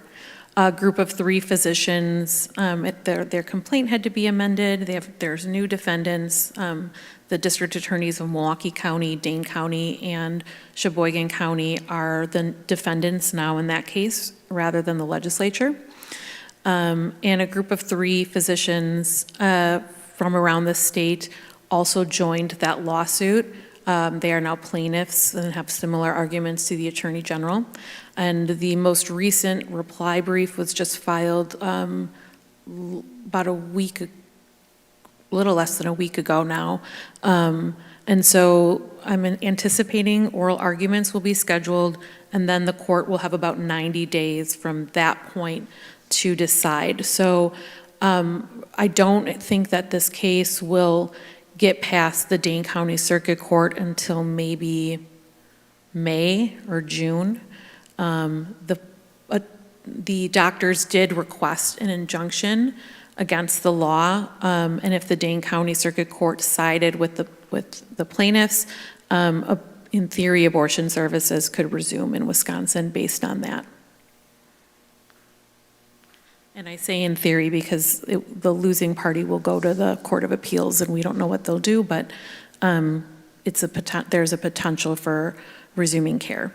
A group of 3 physicians, their complaint had to be amended. There's new defendants. The district attorneys of Milwaukee County, Dane County, and Sheboygan County are the defendants now in that case, rather than the legislature. And a group of 3 physicians from around the state also joined that lawsuit. They are now plaintiffs and have similar arguments to the Attorney General. And the most recent reply brief was just filed about a little less than a week ago now. And so I'm anticipating oral arguments will be scheduled, and then the court will have about 90 days from that point to decide. So I don't think that this case will get past the Dane County Circuit Court until maybe May or June. The doctors did request an injunction against the law, and if the Dane County Circuit Court sided with the plaintiffs, in theory, abortion services could resume in Wisconsin based on that. And I say in theory because the losing party will go to the Court of Appeals, and we don't know what they'll do, but there's a potential for resuming care.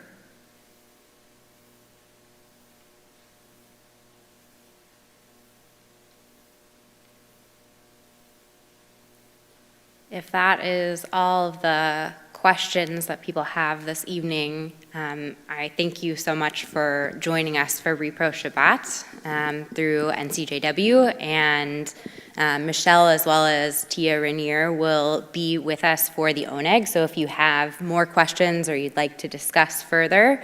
If that is all of the questions that people have this evening, I thank you so much for joining us for Repro Shabbat through NCJW, and Michelle as well as Tia Rainier will be with us for the ONEG. So if you have more questions or you'd like to discuss further,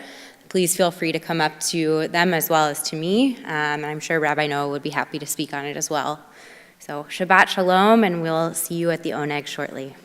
please feel free to come up to them as well as to me. I'm sure Rabbi Noah would be happy to speak on it as well. So Shabbat Shalom, and we'll see you at the ONEG shortly.